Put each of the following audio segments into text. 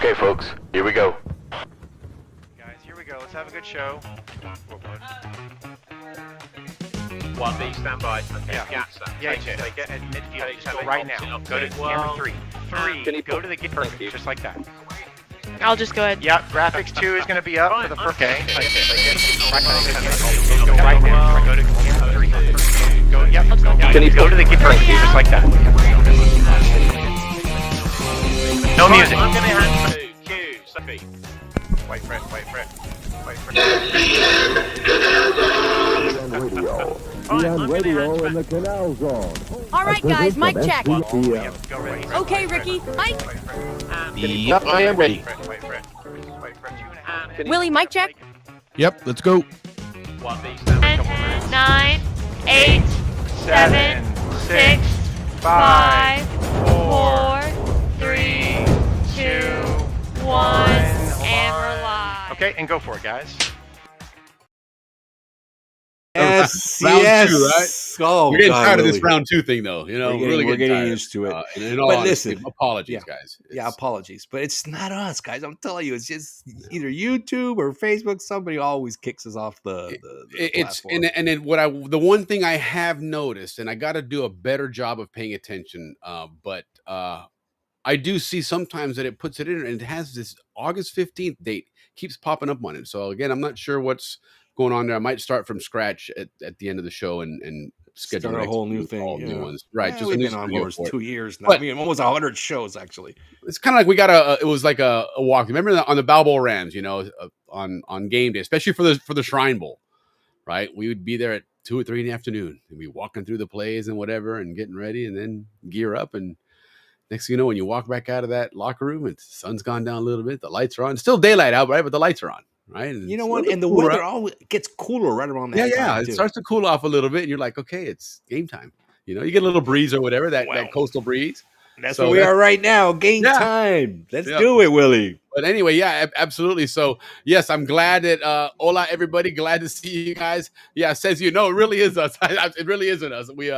Okay, folks, here we go. Guys, here we go. Let's have a good show. 1B, stand by. Okay, Yeah. gas that. Yeah, Take it. take it at midfield. Take Just go it. right now. Go to camera 3. 3. Go to the gate. Thank you. Perfect. Just like that. I'll just go ahead. Yeah, graphics 2 is going to be up for the first. Okay. Take it. Go right now. Go to camera 3. Go. Yep. Go to the gate. Perfect. Just like that. No music. I'm going to hand to Q. Sophie. Wait for it. Wait for it. Wait for it. On radio in the Canal Zone. All right, guys, mic check. Go ready. Okay, Ricky, mic. Yep, I am ready. Wait for it. Wait for it. Willie, mic check. Yep, let's go. 1B, stand by. 10, 9, 8, 7, 6, 5, 4, 3, 2, 1, and we're live. Okay, and go for it, guys. Yes, Round yes. two, right? Oh, We're getting God, tired of this Willie. round 2 thing, though. You know, We're getting tired. used to it. And in all But honesty, listen, apologies, yeah. guys. Yeah, apologies, but it's not us, guys. I'm telling you, it's just either YouTube or Facebook. Somebody always kicks us off the It's platform. and then the one thing I have noticed, and I got to do a better job of paying attention. But I do see sometimes that it puts it in, and it has this August 15th date keeps popping up on it. So again, I'm not sure what's going on there. I might start from scratch at the end of the show and schedule Start a next whole week new with thing, all new yeah. ones. Right, Yeah, just a we've new been on studio almost for it. 2 years now. But- I mean, almost 100 shows actually. It's kind of like we got it was like a walk. Remember on the Balboa Rams, you know, on game day, especially for the Shrine Bowl, right? We would be there at 2 or 3 in the afternoon and be walking through the plays and whatever and getting ready and then gear up. And next thing you know, when you walk back out of that locker room, the sun's gone down a little bit, the lights are on. It's still daylight out, right? But the lights are on, right? And You know it's a what? little And the cooler weather out. always gets cooler right around that time. Yeah. It too. starts to cool off a little bit, and you're like, okay, it's game time. You know, you get a little breeze or whatever, that coastal breeze. That's So where we that's- are right now. Game Yeah. time. Let's Yeah. do it, Willie. But anyway, yeah, absolutely. So yes, I'm glad that hola everybody, glad to see you guys. Yeah, says it really is us. It really isn't us. We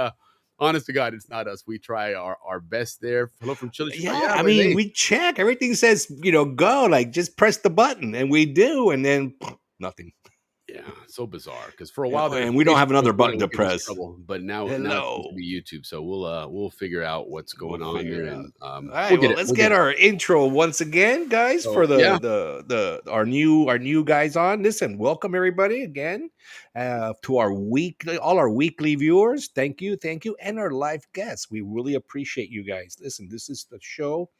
honest to God, it's not us. We try our best there. Hello from Chile. Yeah, I mean, we check. Everything says, go, like just press the button, and we do, and then nothing. yeah, so bizarre because for a while there, and we don't have another Facebook button to gave us press. trouble, but now it's Hello. going to be YouTube. So we'll figure out what's going We'll on figure there. it And All right, we'll well, get it. let's We'll get it. our intro once again, guys, So, for yeah. our new guys on. Listen, welcome everybody again to our all our weekly viewers. Thank you, and our live guests. We really appreciate you guys. Listen, this is the show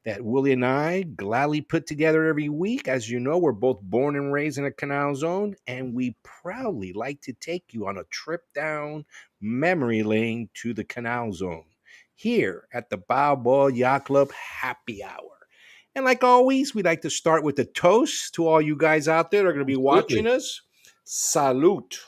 that Willie and I gladly put together every week. As you know, we're both born and raised in a Canal Zone, and we proudly like to take you on a trip down memory lane to the Canal Zone here at the Balboa Yacht Club Happy Hour. And like always, we like to start with a toast to all you guys out there that are going to be watching us. Salute.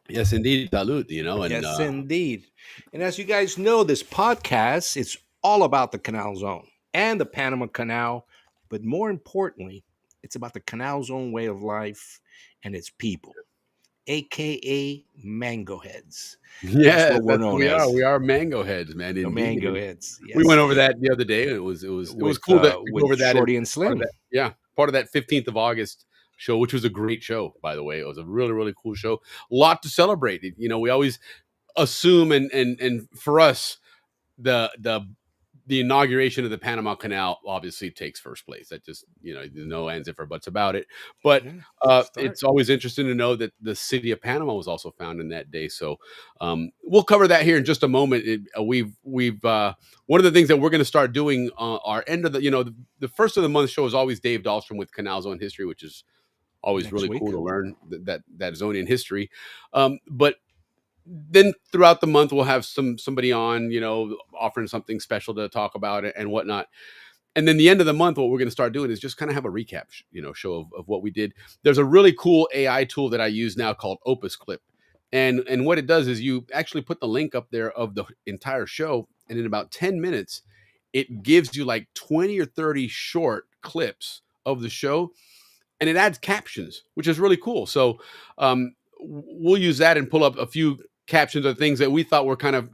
Yes, indeed, salute. And Yes, indeed. And as you guys know, this podcast, it's all about the Canal Zone and the Panama Canal. But more importantly, it's about the Canal Zone way of life and its people, a.k.a. Mango Heads. yeah, what we're known as. We are mango heads, man. The indeed. Mango Heads. We yes. went over that the other day. It was With, cool that we with went over that. Shorty and part Slim. of that, part of that 15th of August show, which was a great show, by the way. It was a really, really cool show. A lot to celebrate. We always assume and for us, the inauguration of the Panama Canal obviously takes first place. That just, no ands, if or buts about it. But it's always interesting to know that the city of Panama was also found in that day. So we'll cover that here in just a moment. We've one of the things that we're going to start doing our end of the first of the month show is always Dave Dahlstrom with Canal Zone History, which is always Next really week. cool to learn that Zonian history. But then throughout the month, we'll have somebody on, offering something special to talk about it and whatnot. And then the end of the month, what we're going to start doing is just kind of have a recap, show of what we did. There's a really cool AI tool that I use now called Opus Clip. And what it does is you actually put the link up there of the entire show. And in about 10 minutes, it gives you like 20 or 30 short clips of the show. And it adds captions, which is really cool. So we'll use that and pull up a few captions of things that we thought were kind of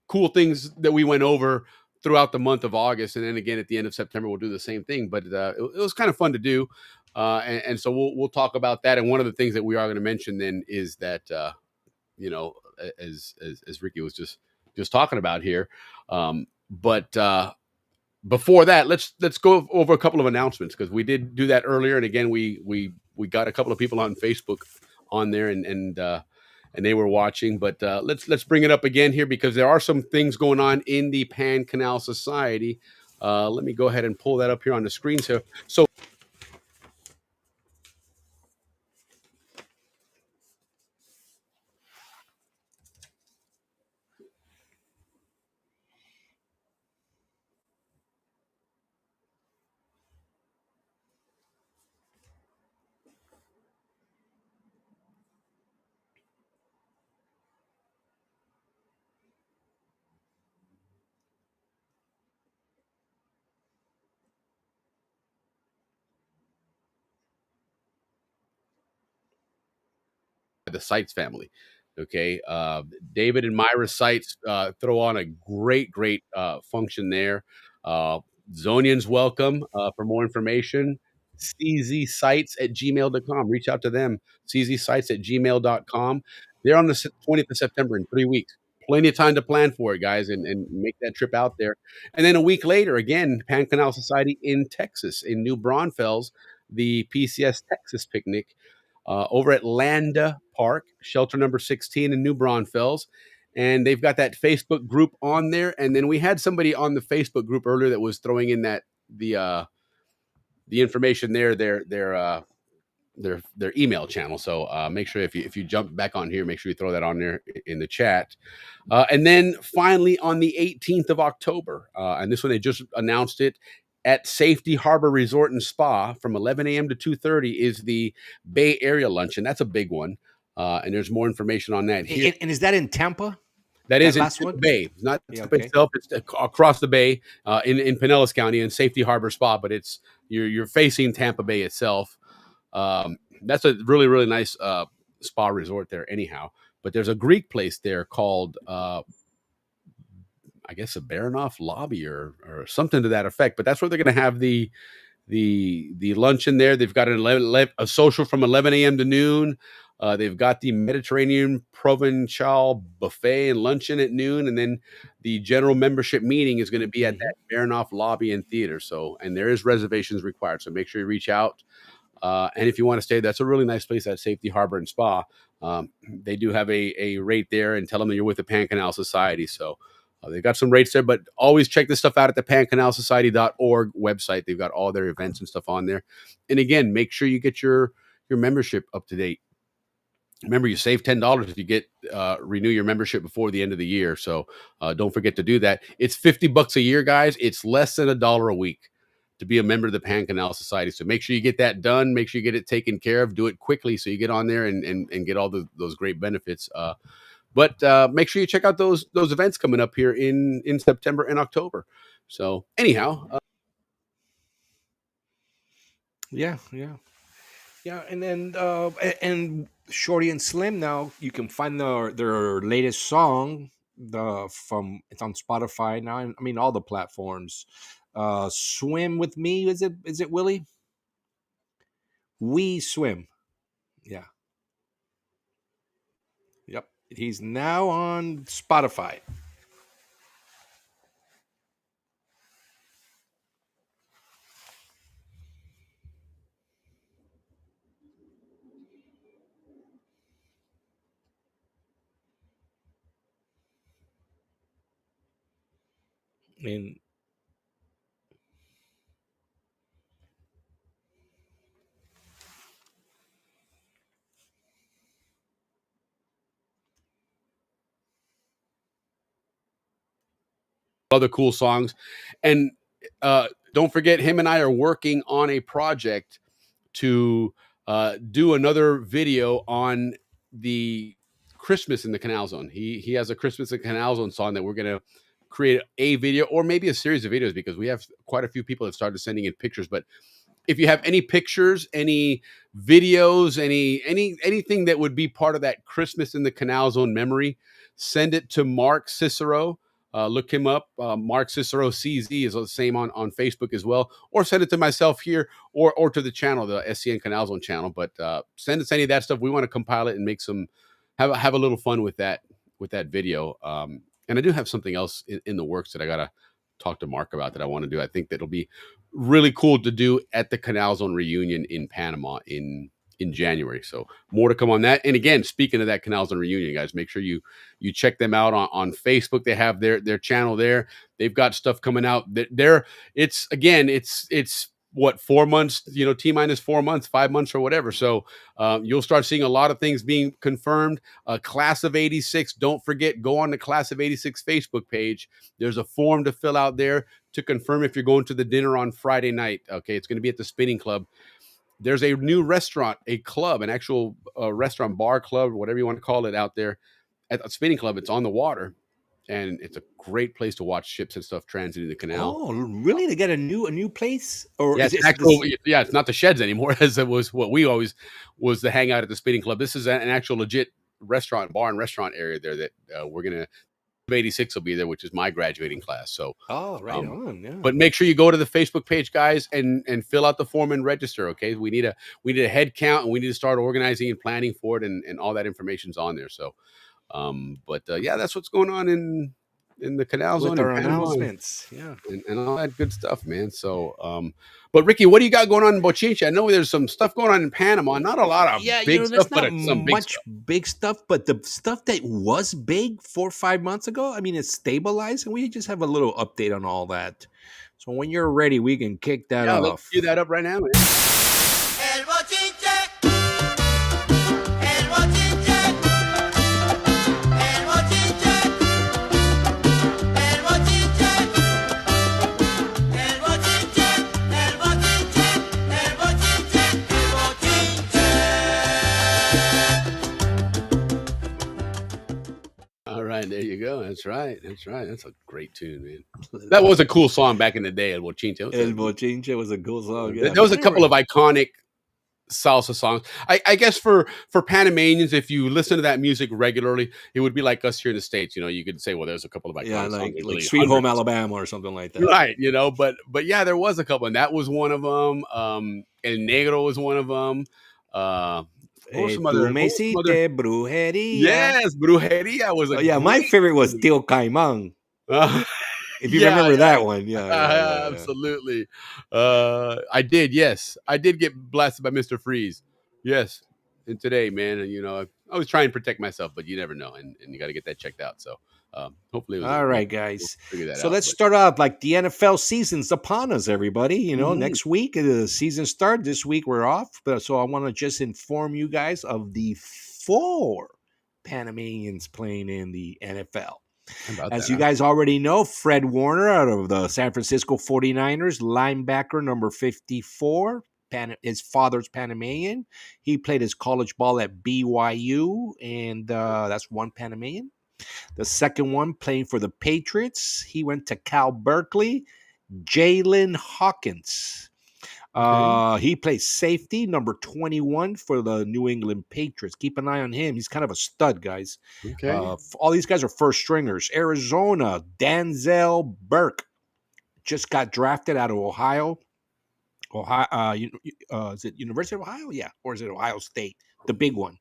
cool things that we went over throughout the month of August, and then again at the end of September we'll do the same thing. But it was kind of fun to do, and so we'll talk about that. And one of the things that we are going to mention then is that you know, as Ricky was just talking about here, but before that, let's go over a couple of announcements, because we did do that earlier, and again we got a couple of people on Facebook on there, and they were watching. But let's bring it up again here, because there are some things going on in the Pan Canal Society. Let me go ahead and pull that up here on the screen. So the Sites family. Okay. David and Myra Sites throw on a great function there. Zonians welcome. For more information, czsites@gmail.com. Reach out to them, czsites@gmail.com. They're on the 20th of September, in 3 weeks. Plenty of time to plan for it, guys, and make that trip out there. And then a week later, again, Pan Canal Society in Texas, in New Braunfels, the PCS Texas picnic over at Landa Park, shelter number 16 in New Braunfels. And they've got that Facebook group on there. And then we had somebody on the Facebook group earlier that was throwing in that the information there, their email channel. So make sure if you jump back on here, make sure you throw that on there in the chat. And then finally on the 18th of October, and this one they just announced it, at Safety Harbor Resort and Spa from 11 a.m. to 2:30 is the Bay Area Luncheon. That's a big one. And there's more information on that here. And is that in Tampa? That is in last Tampa one? Bay. It's not Yeah, Tampa okay. itself. It's across the bay in Pinellas County in Safety Harbor Spa, but it's you're facing Tampa Bay itself. That's a really nice spa resort there anyhow. But there's a Greek place there called I guess a Baranoff Lobby or something to that effect. But that's where they're going to have the luncheon there. They've got a social from 11 a.m. to noon. They've got the Mediterranean Provençal buffet and luncheon at noon, and then the general membership meeting is going to be at that Baranoff Lobby and Theater. So, and there is reservations required. So make sure you reach out. And if you want to stay, that's a really nice place at Safety Harbor and Spa. They do have a rate there, and tell them that you're with the Pan Canal Society. So they've got some rates there, but always check this stuff out at the pancanalsociety.org website. They've got all their events and stuff on there. And again, make sure you get your membership up to date. Remember, you save $10 if you get renew your membership before the end of the year. So don't forget to do that. It's $50 a year, guys. It's less than $1 a week to be a member of the Pan Canal Society. So make sure you get that done. Make sure you get it taken care of. Do it quickly so you get on there and get all those great benefits. But make sure you check out those events coming up here in September and October. So anyhow. Yeah. And then and Shorty and Slim, now you can find their latest song. It's on Spotify now. I mean all the platforms. Swim with me. Is it Willie? We Swim. Yeah. Yep. He's now on Spotify. And other cool songs. And don't forget, him and I are working on a project to do another video on the Christmas in the Canal Zone. He has a Christmas in the Canal Zone song that we're going to create a video or maybe a series of videos, because we have quite a few people that started sending in pictures. But if you have any pictures, any videos, anything that would be part of that Christmas in the Canal Zone memory, send it to Mark Cicero look him up. Mark Cicero CZ is the same on Facebook as well, or send it to myself here or to the channel, the SCN Canal Zone channel. But send us any of that stuff. We want to compile it and make some have a little fun with that video. And I do have something else in the works that I gotta talk to Mark about that I want to do. I think that'll be really cool to do at the Canal Zone reunion in Panama in January. So more to come on that. And again, speaking of that Canal Zone reunion, guys, make sure you check them out on Facebook. They have their channel there. They've got stuff coming out. It's what, 4 months, T minus 4 months, 5 months or whatever. So you'll start seeing a lot of things being confirmed. Class of 86. Don't forget, go on the Class of 86 Facebook page. There's a form to fill out there to confirm if you're going to the dinner on Friday night. Okay, it's going to be at the Spinning Club. There's a new restaurant, a club, an actual restaurant, bar club, whatever you want to call it, out there at the Spinning Club. It's on the water, and it's a great place to watch ships and stuff transiting the canal. Oh, really? To get a new place? Or yeah, is it it's not the sheds anymore, as it was what we always was the hangout at the Spinning Club. This is an actual legit bar and restaurant area there that we're gonna. 86 will be there, which is my graduating class. So, right on. Yeah. But make sure you go to the Facebook page, guys, and fill out the form and register. Okay, we need a head count, and we need to start organizing and planning for it, and all that information's on there. So, yeah, that's what's going on in the Canal Zone. With our announcements, and all that good stuff, man. So, but Ricky, what do you got going on in Bochinche? I know there's some stuff going on in Panama. Not a lot of big stuff, but some big stuff. But the stuff that was big 4 or 5 months ago, I mean, it's stabilized, and we just have a little update on all that. So when you're ready, we can kick that off. Let's cue that up right now, man. There you go. That's right. That's a great tune, man. That was a cool song back in the day. El Bochinche. El Bochinche was a cool song. Yeah. There was a couple of iconic salsa songs. I guess for Panamanians, if you listen to that music regularly, it would be like us here in the States. You could say, well, there's a couple of iconic songs. Like Sweet Home Alabama or something like that. Right. But yeah, there was a couple, and that was one of them. El Negro was one of them. Brujeria. Yes, Brujeria was my favorite was Tio Caimán. If you remember that one. Yeah. Absolutely. I did, yes. I did get blasted by Mr. Freeze. Yes. And today, man, I always try and protect myself, but you never know, and you got to get that checked out. So hopefully. All right, guys. Let's start off like the NFL season's upon us, everybody. Next week the season starts. This week we're off, so I want to just inform you guys of the 4 Panamanians playing in the NFL. As you guys already know, Fred Warner out of the San Francisco 49ers, linebacker number 54. His father's Panamanian. He played his college ball at BYU, and that's one Panamanian. The second one playing for the Patriots, he went to Cal Berkeley, Jalen Hawkins. He plays safety, number 21 for the New England Patriots. Keep an eye on him. He's kind of a stud, guys. Okay. All these guys are first stringers. Arizona, Denzel Burke just got drafted out of Ohio. Is it University of Ohio? Yeah. Or is it Ohio State? The big one.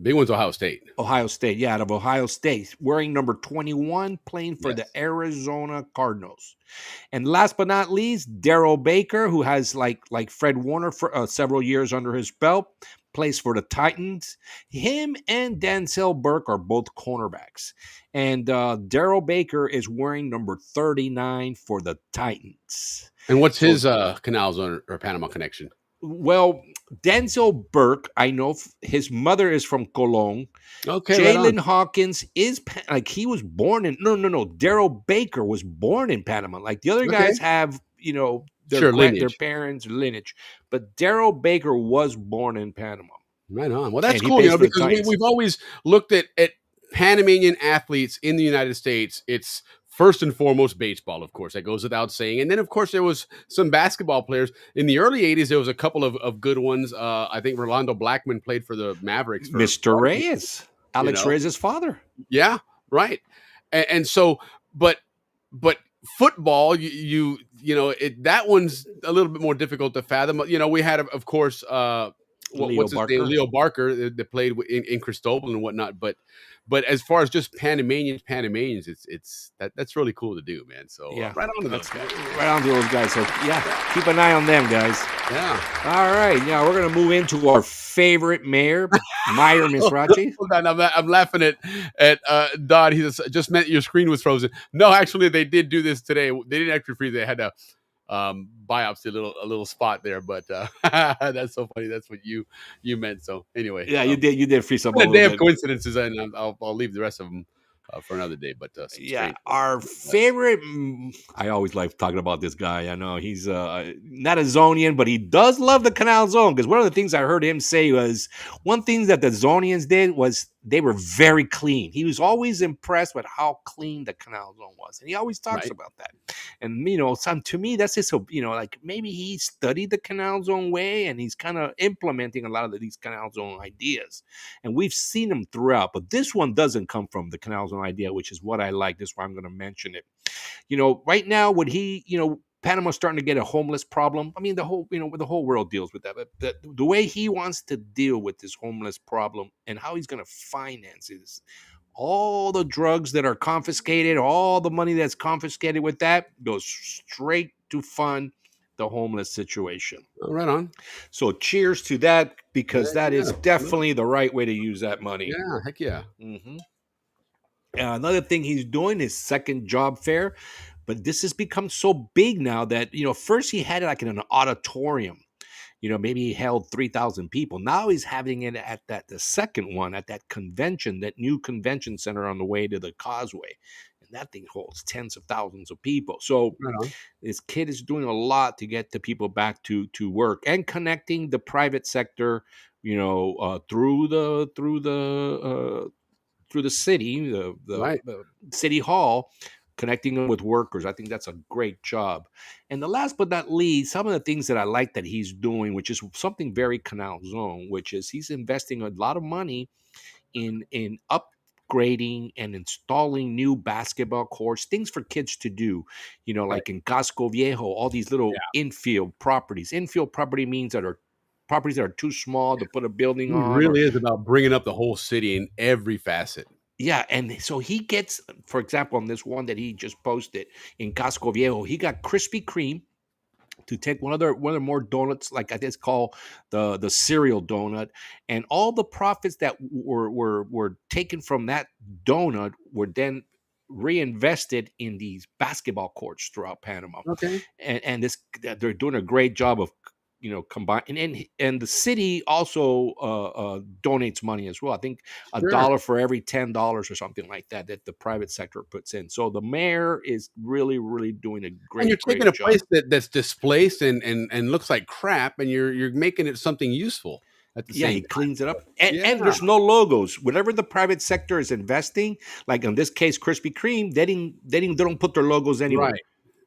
Big one's Ohio State. Ohio State, yeah, out of Ohio State, wearing number 21, playing for the Arizona Cardinals. And last but not least, Darryl Baker, who has like Fred Warner for several years under his belt, plays for the Titans. Him and Denzel Burke are both cornerbacks. And Darryl Baker is wearing number 39 for the Titans. And what's his Canal Zone or Panama connection? Well, Denzel Burke, I know his mother is from Colón. Okay. Jalen Hawkins is he was born in no. Darryl Baker was born in Panama. Like the other guys have, their parents' lineage, but Darryl Baker was born in Panama. Right on. Well, that's cool, because we've always looked at Panamanian athletes in the United States. It's first and foremost baseball, of course, that goes without saying. And then, of course, there was some basketball players. In the early 80s, there was a couple of good ones. I think Rolando Blackman played for the Mavericks. Mr. Reyes. Alex Reyes' father. Yeah, right. And so, but but football, you know, that one's a little bit more difficult to fathom. You know, we had, of course, Leo what's his name, Barker. Leo Barker, that played in Cristobal and whatnot. But as far as just Panamanians, that's really cool to do, man. So Yeah, right on to those that's guys. right on to those guys. So yeah, keep an eye on them, guys. Yeah. All right, yeah, we're gonna move into our favorite mayor, Meyer Misrachi. Hold on, I'm laughing at Dodd. He just meant your screen was frozen. No, actually, they did do this today. They didn't actually freeze. They had to biopsy a little spot there, but that's so funny. That's what you meant. So anyway, Yeah, you did freeze up a a little day of bit. coincidences, and I'll leave the rest of them for another day. But some Yeah, strange our ones. favorite. I always like talking about this guy. I know he's not a Zonian, but he does love the Canal Zone. Because one of the things I heard him say was one thing that the Zonians did was they were very clean. He was always impressed with how clean the Canal Zone was, and he always talks Right. about that. And you know, to me, that's just so, you know, like maybe he studied the Canal Zone way, and he's kind of implementing a lot of these Canal Zone ideas. And we've seen them throughout, but this one doesn't come from the Canal Zone idea, which is what I like. This is why I'm going to mention it. You know, right now, would he, you know, Panama's starting to get a homeless problem. I mean, the whole, you know, the whole world deals with that. But the way he wants to deal with this homeless problem and how he's going to finance is all the drugs that are confiscated, all the money that's confiscated with that goes straight to fund the homeless situation. Oh, right on. So cheers to that, because that is Yeah. definitely the right way to use that money. Yeah, heck yeah. Mm-hmm. Another thing he's doing is second job fair, but this has become so big now that, you know, first he had it like in an auditorium. You know, maybe he held 3,000 people. Now he's having it at the second one at that convention, that new convention center on the way to the Causeway. And that thing holds tens of thousands of people. So Right on. this kid is doing a lot to get the people back to work and connecting the private sector, you know, through the city, Right. the city hall, connecting them with workers. I think that's a great job. And the last but not least, some of the things that I like that he's doing, which is something very Canal Zone, which is he's investing a lot of money in upgrading and installing new basketball courts, things for kids to do, you know, like in Casco Viejo, all these little infield properties. Infield property means that are properties that are too small to put a building He on, or really is about bringing up the whole city in every facet. yeah, and so he gets, for example, on this one that he just posted in Casco Viejo, he got Krispy Kreme to take one of their more donuts, like I think it's called the cereal donut, and all the profits that were taken from that donut were then reinvested in these basketball courts throughout Panama. Okay. And this, they're doing a great job of, you know, combine, and the city also donates money as well. I think Sure. $1 for every $10 or something like that the private sector puts in. So the mayor is really doing a great. And you're taking a great job. place that's displaced and looks like crap, and you're making it something useful at the Yeah, same he time. cleans it up, and Yeah. there's no logos. Whatever the private sector is investing, like in this case, Krispy Kreme, they don't put their logos anywhere. Right.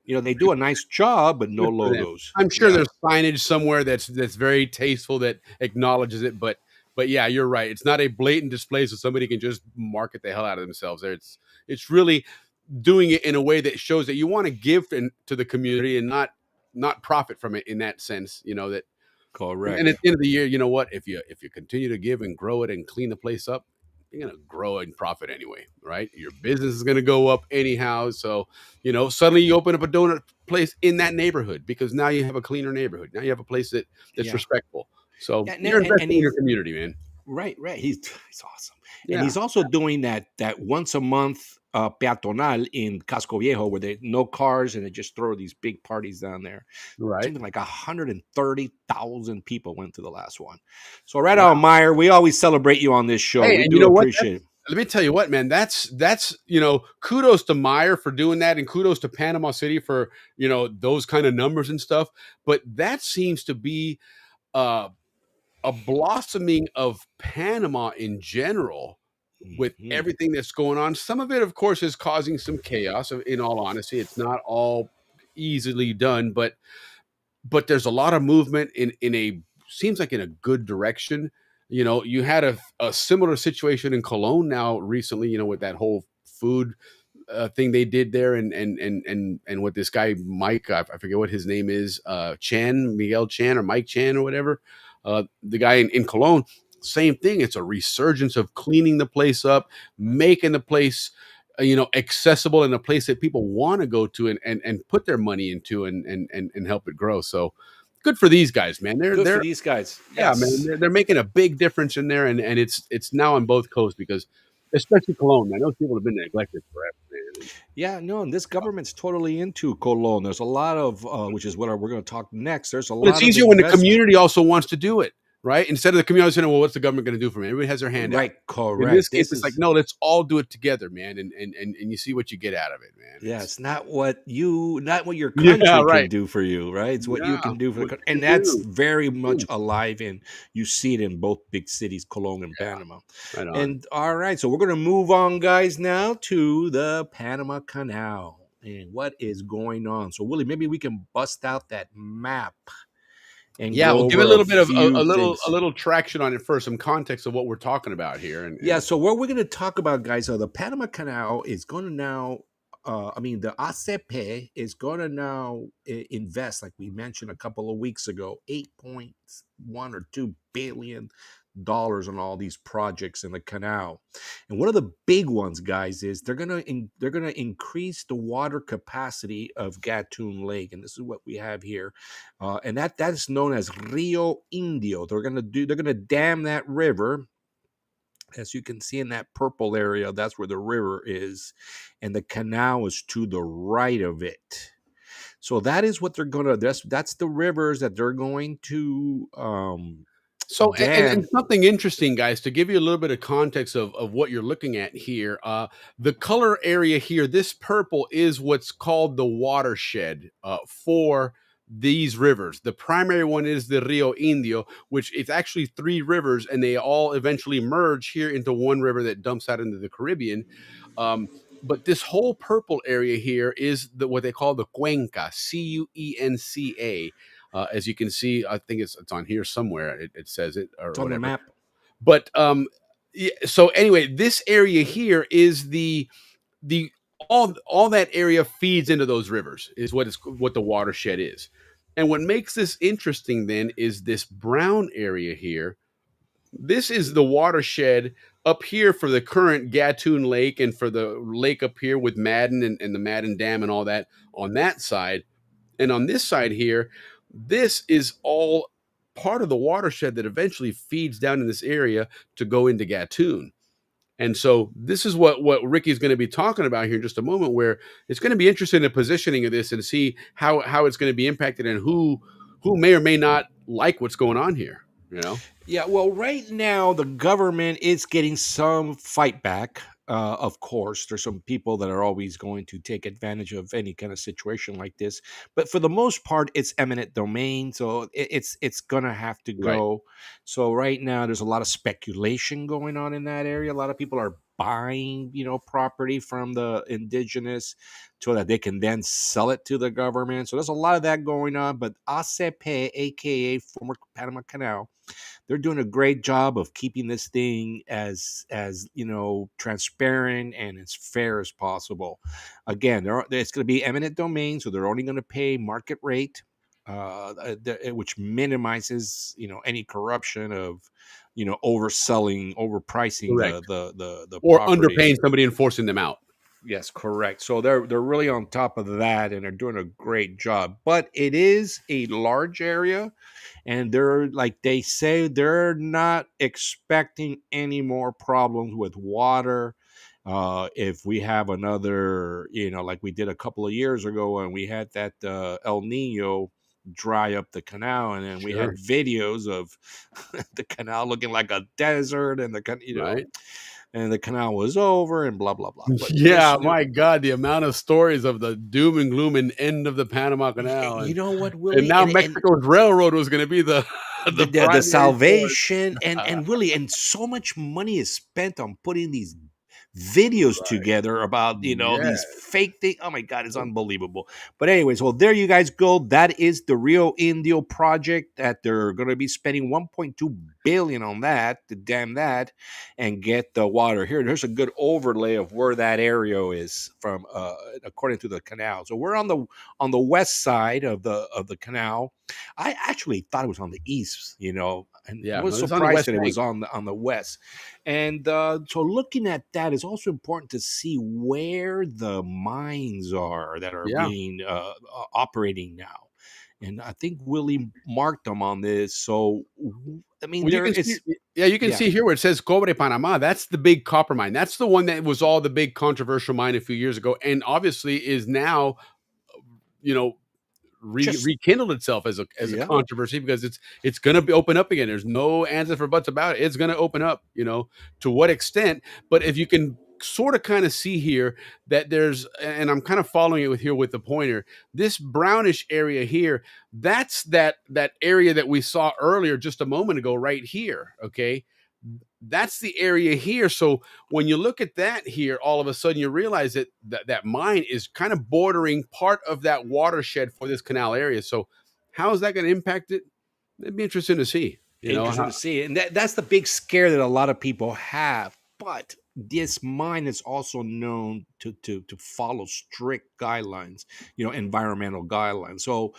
You know, they do a nice job, but no Good for them. logos. I'm sure Yeah. there's signage somewhere that's very tasteful that acknowledges it, but yeah, you're right. It's not a blatant display so somebody can just market the hell out of themselves. There, it's really doing it in a way that shows that you want to give to the community and not profit from it in that sense. You know that. Correct. And at the end of the year, you know what? If you continue to give and grow it and clean the place up, you're gonna grow and profit anyway, right? Your business is gonna go up anyhow. So, you know, suddenly you open up a donut place in that neighborhood because now you have a cleaner neighborhood. Now you have a place that's Yeah. respectful. So Yeah, you're investing and in your he's community, man. right. He's awesome, and Yeah. he's also doing that once a month peatonal in Casco Viejo where they no cars and they just throw these big parties down there. Right. Something like 130,000 people went to the last one. So right Wow. on, Meyer, we always celebrate you on this show. Hey, We and do you know what? appreciate it. Let me tell you what, man. That's you know, kudos to Meyer for doing that, and kudos to Panama City for, you know, those kind of numbers and stuff. But that seems to be a blossoming of Panama in general with Mhm. everything that's going on. Some of it, of course, is causing some chaos. In all honesty, it's not all easily done, but there's a lot of movement in a seems like in a good direction. You know, you had a similar situation in Cologne now recently, you know, with that whole food thing they did there, and what this guy Mike, I forget what his name is, Miguel Chan or Mike Chan or whatever, the guy in Cologne. Same thing. It's a resurgence of cleaning the place up, making the place, accessible, and a place that people want to go to and put their money into and help it grow. So good for these guys, man. Good They're for these guys. yeah, Yes. man. They're making a big difference in there, and it's now on both coasts because especially Cologne, man. Those people have been neglected forever, man. Yeah, no, and this government's totally into Cologne. There's a lot of, which is what we're going to talk next. There's a But it's lot of easier when the investment. community also wants to do it, right? Instead of the community saying, "Well, what's the government going to do for me?" Everybody has their hand out. Right, correct. In this case, This it's like, is- no, let's all do it together, man, and you see what you get out of it, man. Yeah, it's not what your Yeah, country right. can do for you, right? It's what you Yeah, can do for the what country, you and can that's do. very much alive. And you see it in both big cities, Cologne and Yeah. Panama. Right on. And all right, so we're going to move on, guys, now to the Panama Canal and what is going on. So, Willie, maybe we can bust out that map and Yeah, go we'll give it over a little bit of few a little things. a little traction on it first, some context of what we're talking about here. And Yeah, so what we're going to talk about, guys, so the Panama Canal is going to now, the ACP is going to now invest, like we mentioned a couple of weeks ago, 8.1 or $2 billion on all these projects in the canal. And one of the big ones, guys, is they're going to increase the water capacity of Gatun Lake, and this is what we have here, and that is known as Rio Indio. They're going to dam that river. As you can see in that purple area, that's where the river is, and the canal is to the right of it. So that is what they're gonna. That's the rivers that they're going to So, dam. and something interesting, guys, to give you a little bit of context of what you're looking at here. The color area here, this purple is what's called the watershed for these rivers. The primary one is the Rio Indio, which it's actually 3 rivers, and they all eventually merge here into one river that dumps out into the Caribbean. But this whole purple area here is what they call the Cuenca, Cuenca. As you can see, I think it's on here somewhere. It says it or It's on the whatever. map. But yeah, so anyway, this area here is the all that area feeds into those rivers is what the watershed is. And what makes this interesting then is this brown area here. This is the watershed up here for the current Gatun Lake and for the lake up here with Madden and the Madden Dam and all that on that side. And on this side here, this is all part of the watershed that eventually feeds down in this area to go into Gatun. And so this is what Ricky's going to be talking about here in just a moment, where it's going to be interesting in the positioning of this and see how it's going to be impacted and who may or may not like what's going on here, you know? Yeah, well, right now the government is getting some fight back. Of course, there's some people that are always going to take advantage of any kind of situation like this, but for the most part, it's eminent domain, so it's gonna have to Right. go. So right now, there's a lot of speculation going on in that area. A lot of people are buying, property from the indigenous so that they can then sell it to the government. So there's a lot of that going on. But ACP, aka former Panama Canal, they're doing a great job of keeping this thing as transparent and as fair as possible. Again, it's going to be eminent domain, so they're only going to pay market rate, which minimizes any corruption of overselling, overpricing Correct. the Or properties. underpaying somebody and forcing them out. Yes, correct. So they're really on top of that, and they're doing a great job. But it is a large area, and they're like they say they're not expecting any more problems with water. If we have another, like we did a couple of years ago, and we had that El Nino dry up the canal, and then we had videos of the canal looking like a desert, and Right. and the canal was over and blah blah blah. But Yeah, my God, the amount of stories of the doom and gloom and end of the Panama Canal. you know what, Willie? And now Mexico's railroad was going to be the the salvation and Willie, and so much money is spent on putting these videos together about these fake things. Oh my God, it's unbelievable. But anyways, well, there you guys go. That is the Rio Indio project that they're going to be spending $1.2 billion on that to dam that and get the water here. There's a good overlay of where that area is from, according to the canal. So we're on the west side of the canal. I actually thought it was on the east, and Yeah, was no, it's on the surprised west that it bank. was on the west. And so looking at that is also important to see where the mines are that are Yeah. being operating now. And I think Willie marked them on this. So I mean, Well, you there can see, is yeah, you can yeah, see here where it says Cobre Panama. That's the big copper mine. That's the one that was all the big controversial mine a few years ago, and obviously is now, you know, just rekindled itself as a yeah, controversy because it's going to be open up again. There's no answer for buts about it. It's going to open up. To what extent? But if you can sort of kind of see here that there's, and I'm kind of following it with the pointer, this brownish area here, that's that area that we saw earlier just a moment ago, right here. Okay. That's the area here. So when you look at that here, all of a sudden you realize that mine is kind of bordering part of that watershed for this canal area. So how is that going to impact it? It'd be interesting to see. interesting to see. And that's the big scare that a lot of people have. But this mine is also known to follow strict guidelines, environmental guidelines. So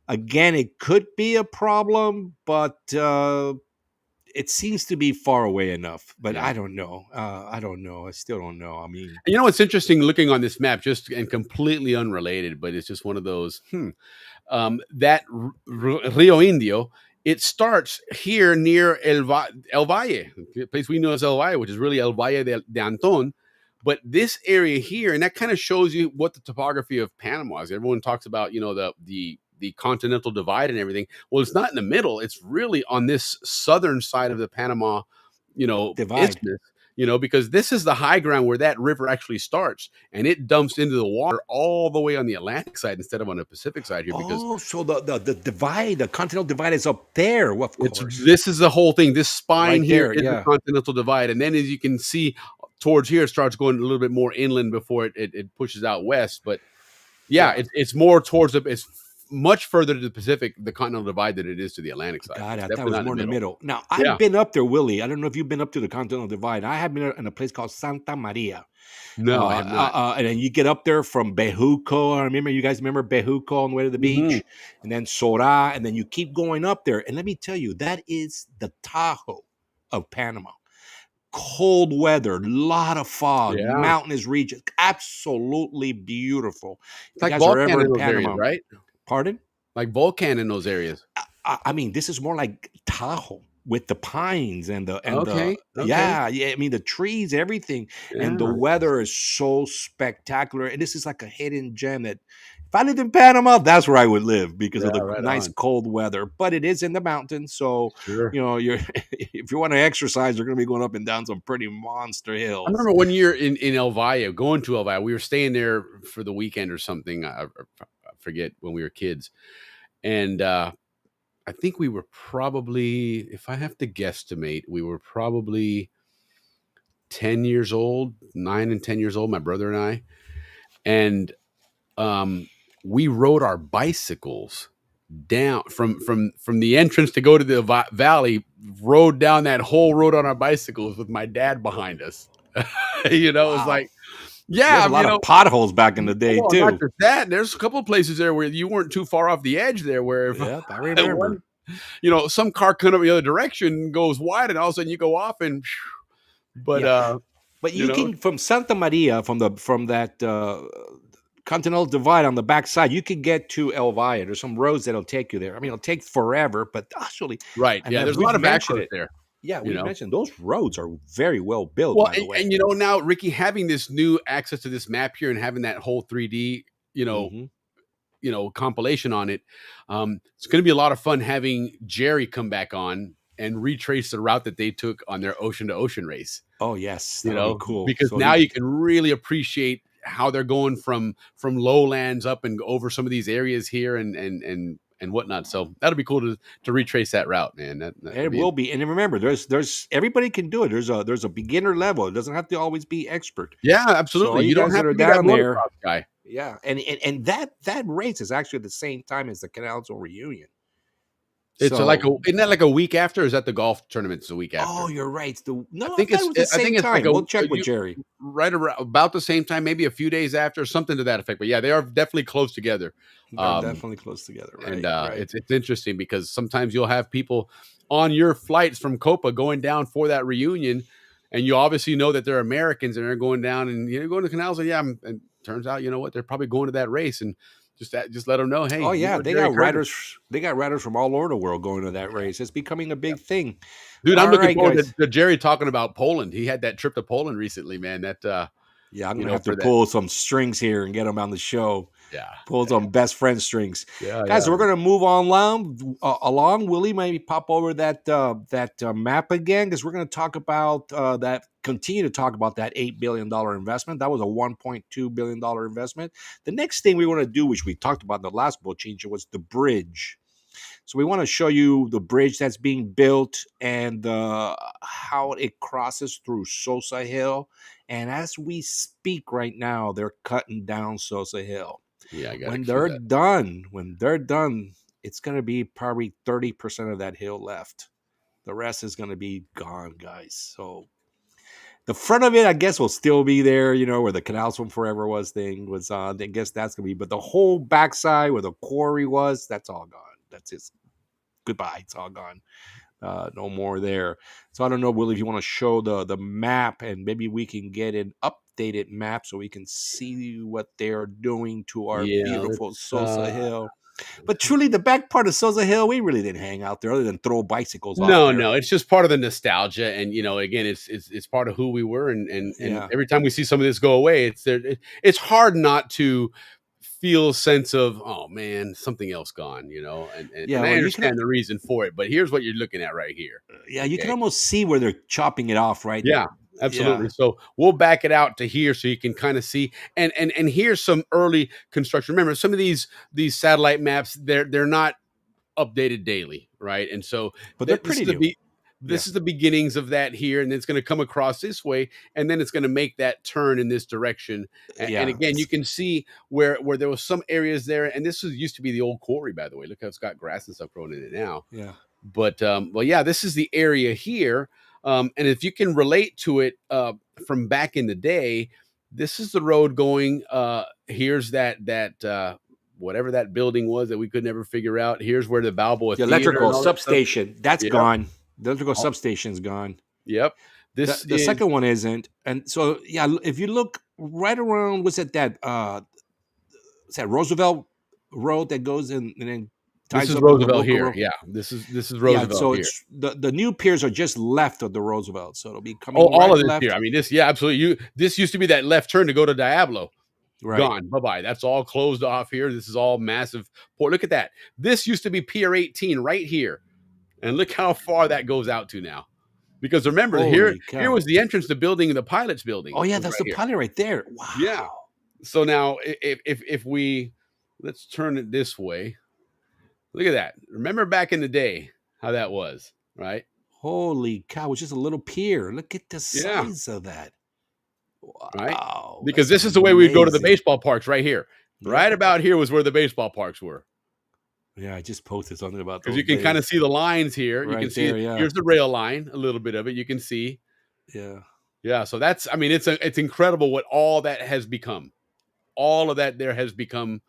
again, it could be a problem, but it seems to be far away enough. But Yeah. I don't know. I don't know. I still don't know. I mean, And what's interesting looking on this map, just and completely unrelated, but it's just one of those, that Rio Indio, it starts here near El Valle, the place we know as El Valle, which is really El Valle de Anton. But this area here, and that kind of shows you what the topography of Panama is. Everyone talks about, the continental divide and everything. Well, it's not in the middle. It's really on this southern side of the Panama, divide. isthmus. Because this is the high ground where that river actually starts, and it dumps into the water all the way on the Atlantic side instead of on the Pacific side here. Because So the divide, the continental divide, is up there. Well, of course, this is the whole thing. This spine right here there. is the Yeah. continental divide, and then as you can see towards here, it starts going a little bit more inland before it pushes out west. But yeah, Yeah. it's more towards it's much further to the Pacific, the continental divide, than it is to the Atlantic side. God, It's I thought it definitely was not more in the middle. Now, Yeah. I've been up there, Willie. I don't know if you've been up to the Continental Divide. I have been in a place called Santa Maria. No, I have not. And then you get up there from Bejuco. I remember you guys remember Bejuco on the way to the Mhm. beach, and then Sora, and then you keep going up there. And let me tell you, that is the Tahoe of Panama. Cold weather, lot of fog, Yeah. mountainous region, absolutely beautiful. It's If you like guys are ever Volcan in in those areas, Panama, right? pardon? Like Volcan in those areas. I mean, this is more like Tahoe with the pines and the Okay. yeah. I mean the trees, everything, and the Yeah. weather is so spectacular. And this is like a hidden gem that if I lived in Panama, that's where I would live because of Yeah, the right nice on. cold weather. But it is in the mountains, so Sure. you're if you want to exercise, you're going to be going up and down some pretty monster I hills. remember one year in El Valle, going to El Valle, we were staying there for the weekend or something. I forget, when we were kids. And I think we were probably, if I have to guesstimate, we were probably 10 years old, 9 and 10 years old, my brother and I. And we rode our bicycles down from the entrance to go to the valley, rode down that whole road on our bicycles with my dad behind us. It was Wow. like, There's yeah, a lot of potholes back in the day well, not too. just that. There's a couple of places there where you weren't too far off the edge there, where if Yep, I remember. some car coming up the other direction goes wide, and all of a sudden you go off and. But Yeah. But you can from Santa Maria, from that Continental Divide on the backside, you can get to El Valle. There's some roads that'll take you there. I mean, it'll take forever, but actually, right, and yeah, there's a we've lot of back mentioned roads it. there. Yeah, we mentioned those roads are very well built, Well, by the way. and now, Ricky, having this new access to this map here and having that whole 3D, Mhm. compilation on it, it's going to be a lot of fun having Jerry come back on and retrace the route that they took on their ocean to ocean race. Oh yes, that'll be cool. Because So now you can really appreciate how they're going from lowlands up and over some of these areas here and whatnot. So that'll be cool to retrace that route, man. it will be. And remember, there's everybody can do it. There's a beginner level. It doesn't have to always be expert. Yeah, So absolutely. all You you don't guys have that to are be that down there, motocross guy. yeah, and that race is actually at the same time as the Canal Zone reunion. It's like isn't that like a week after? Or is that the golf tournament's a week after? Oh, you're right. I No, I think thought it was the I same think it's like time. We'll check with Jerry. right around about the same time, maybe a few days after, something to that effect. But yeah, they are definitely close together. They're definitely close together, right? And right. it's interesting because sometimes you'll have people on your flights from Copa going down for that reunion, and you obviously know that they're Americans and they're going down and going to Canals. And and turns out, you know what, they're probably going to that race, and just let them know, hey. Oh yeah, they got Curtis. riders. They got riders from all over the world going to that race. It's becoming a big thing, dude. I'm all looking right, forward guys. to Jerry talking about Poland. He had that trip to Poland recently, man. That yeah, I'm gonna have to pull some strings here and get them on the show. Yeah, pull some best friend strings. Yeah, guys. yeah. We're gonna move on along. Willie, maybe pop over that map again because we're gonna talk about that. Continue to talk about that $8 billion investment. That was a $1.2 billion investment. The next thing we want to do, which we talked about in the last boat change, was the bridge. So we want to show you the bridge that's being built and how it crosses through Sosa Hill. And as we speak right now, they're cutting down Sosa Hill. Yeah, when they're done, it's going to be probably 30% of that hill left. The rest is going to be gone, guys. So the front of it, I guess, will still be there, where the Canals from Forever was on. I guess that's going to be, but the whole backside where the quarry was, that's all gone. That's it. Goodbye. It's all gone. No more there. So I don't know, Willie, if you want to show the map, and maybe we can get an updated map so we can see what they're doing to our beautiful Sosa Hill. But truly, the back part of Sosa Hill, we really didn't hang out there other than throw bicycles off there. No, it's just part of the nostalgia, and again, it's part of who we were, and every time we see some of this go away, it's hard not to feel a sense of, oh man, something else gone, and I understand the reason for it, but here's what you're looking at right here. Yeah, you can almost see where they're chopping it off, right? Yeah. Absolutely. Yeah. So we'll back it out to here so you can kind of see, and here's some early construction. Remember, some of these satellite maps, they're not updated daily, right? And so, but they're pretty new. This is the beginnings of that here, and it's going to come across this way, and then it's going to make that turn in this direction. And again, you can see where there was some areas there, and this used to be the old quarry, by the way. Look how it's got grass and stuff growing in it now. Yeah. But this is the area here. And if you can relate to it from back in the day, this is the road going. Here's that whatever that building was that we could never figure out. Here's where the Balboa electrical substation that's gone. The electrical substation's gone. Yep. The second one isn't. And so if you look right around, what's it that Roosevelt Road that goes in and then. This is Roosevelt here. Yeah, this is Roosevelt so here. It's the new piers are just left of the Roosevelt, so it'll be coming. All of this here. I mean, absolutely. This used to be that left turn to go to Diablo. Right. Gone. Bye-bye. That's all closed off here. This is all massive port. Look at that. This used to be Pier 18 right here, and look how far that goes out to now. Because remember, here was the entrance to building the pilot's building. Oh yeah, that's the pilot right there. Wow. Yeah. So now, if we let's turn it this way. Look at that. Remember back in the day how that was, right? Holy cow, it was just a little pier. Look at the size of that. Wow. Right? Because this is the way we'd go to the baseball parks right here. Right about here was where the baseball parks were. Yeah, I just posted something about because you can kind of see the lines here. Right, you can see here's the rail line, a little bit of it. You can see. Yeah. So that's, I mean, it's incredible what all that has become. All of that there has become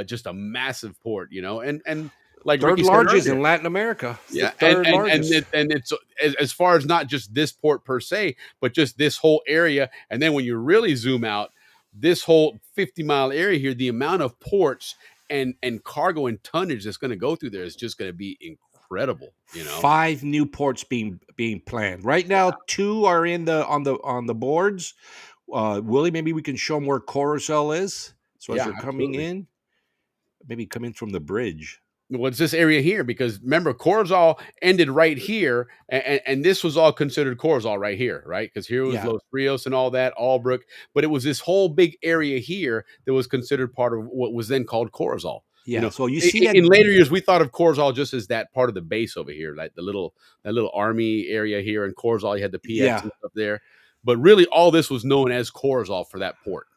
just a massive port, and like third Ricky largest earlier, in Latin America. It's third largest. And it's as far as not just this port per se, but just this whole area. And then when you really zoom out, this whole 50-mile area here, the amount of ports and cargo and tonnage that's going to go through there is just going to be incredible. 5 new ports being planned right now. 2 are on the boards. Willie, maybe we can show them where Coruscant is. So as they're coming in, maybe come in from the bridge. Well, it's this area here because remember, Corozal ended right here, and this was all considered Corozal right here, right? Because here was Los Rios and all that, Albrook, but it was this whole big area here that was considered part of what was then called Corozal. Yeah, so you see that in later years, we thought of Corozal just as that part of the base over here, like that little army area here, and Corozal, you had the PX and stuff there. But really, all this was known as Corozal for that port.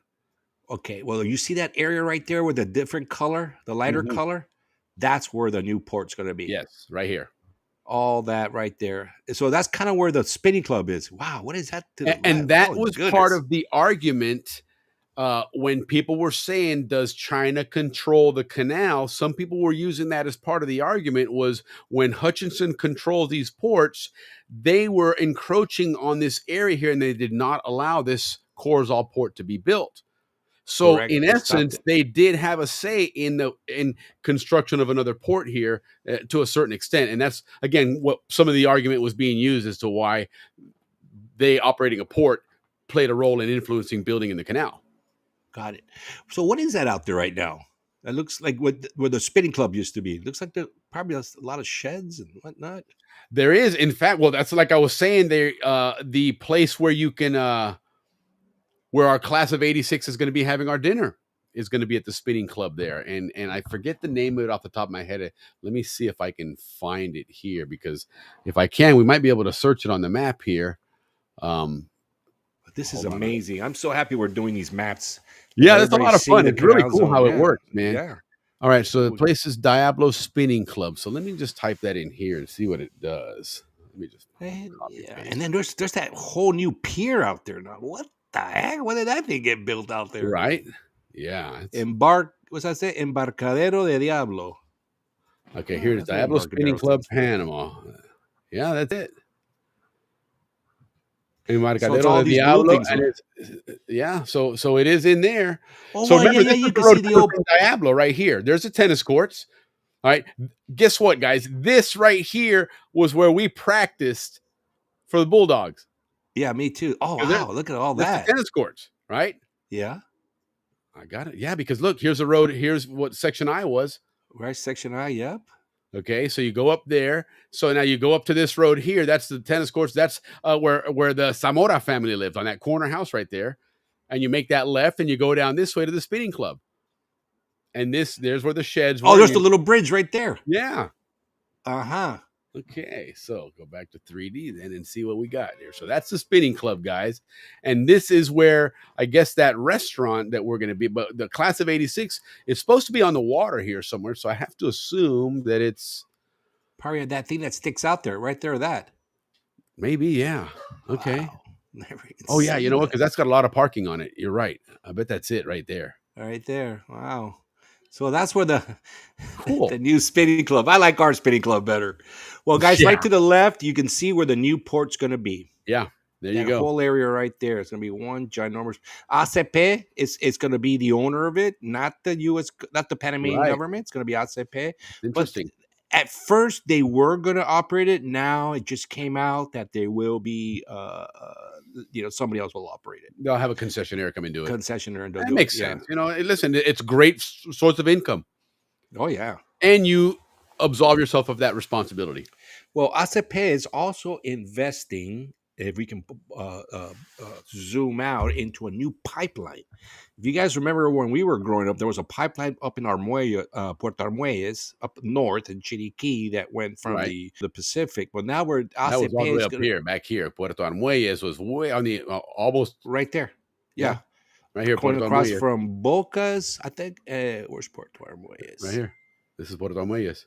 Okay, well, you see that area right there with the different color, the lighter color? That's where the new port's going to be. Yes, right here. All that right there. So that's kind of where the spinning club is. Wow, what is that to the And left? that Oh, was goodness. part of the argument when people were saying, does China control the canal? Some people were using that as part of the argument was when Hutchinson controlled these ports, they were encroaching on this area here and they did not allow this Corzal port to be built. So Correct. in They stopped essence, it. they did have a say in construction of another port here to a certain extent. And that's, again, what some of the argument was being used as to why they operating a port played a role in influencing building in the canal. Got it. So what is that out there right now? That looks like where the spinning club used to be. It looks like there probably a lot of sheds and whatnot. There is, in fact, well, that's like I was saying there, the place where you can, where our class of 86 is going to be having our dinner is going to be at the spinning club there. And I forget the name of it off the top of my head. Let me see if I can find it here, because if I can, we might be able to search it on the map here. This is amazing. I'm so happy we're doing these maps. Yeah, that's a lot of Everybody's seeing fun. the It's really Canal cool Zone. how it Yeah. works, man. Yeah. All right, so the place is Diablo Spinning Club. So let me just type that in here and see what it does. Let me just And then there's that whole new pier out there now. What the heck? When did that thing get built out there? right. Yeah. What's that say? Embarcadero de Diablo. Okay, Yeah, here's that's what Diablo Spinning Embarcadero Club, stands for. Panama. Yeah, that's it. So it's Embarcadero all de these blue Diablo, things. and yeah, so it is in there. Oh, So well, remember, yeah, this you is the can road see the coming old. from Diablo right here. There's the tennis courts. All right, guess what, guys? This right here was where we practiced for the Bulldogs. Yeah, me too. Oh, 'Cause wow. Look at all That's the that. tennis courts, right? Yeah. I got it. Yeah, because look, here's the road. Here's what section I was. Right. Section I. Yep. Okay, so you go up there. So now you go up to this road here. That's the tennis courts. That's where the Zamora family lived, on that corner house right there. And you make that left, and you go down this way to the spinning club. And there's where the sheds were. Oh, there's the little bridge right there. Yeah. Uh-huh. Okay, so go back to 3D then and see what we got here. So that's the spinning club, guys. And this is where I guess that restaurant that we're going to be, but the class of 86 is supposed to be on the water here somewhere. So I have to assume that it's Probably that thing that sticks out there, right there, that. maybe, yeah. Okay. Wow. Never even Oh, yeah, you seen know what? that. Because that's got a lot of parking on it. You're right. I bet that's it right there. Right there. Wow. So that's where the Cool. the new spinning club. I like our spinning club better. Well, guys, Yeah. right to the left, you can see where the new port's going to be. Yeah, there you That go. whole area right there. It's going to be one ginormous. ACP is going to be the owner of it, not the U.S., not the Panamanian Right. government. It's going to be ACP. Interesting. At first, they were going to operate it. Now it just came out that they will be, somebody else will operate it. They'll have a concessionaire come and do it. Concessionaire and they'll That do makes it. Yeah. sense. You know, listen, it's great source of income. Oh yeah. And you absolve yourself of that responsibility. Well, ACP is also investing. If we can zoom out into a new pipeline. If you guys remember when we were growing up, there was a pipeline up in Puerto Armuelles, up north in Chiriquí, that went from Right. the Pacific. But now we're That was all the ACP way is up gonna, here, back here. Puerto Armuelles was way on the almost right there. Yeah. right here. Going Puerto across Armuelles. from Bocas, I think. Where's Puerto Armuelles? Right here. This is Puerto Armuelles.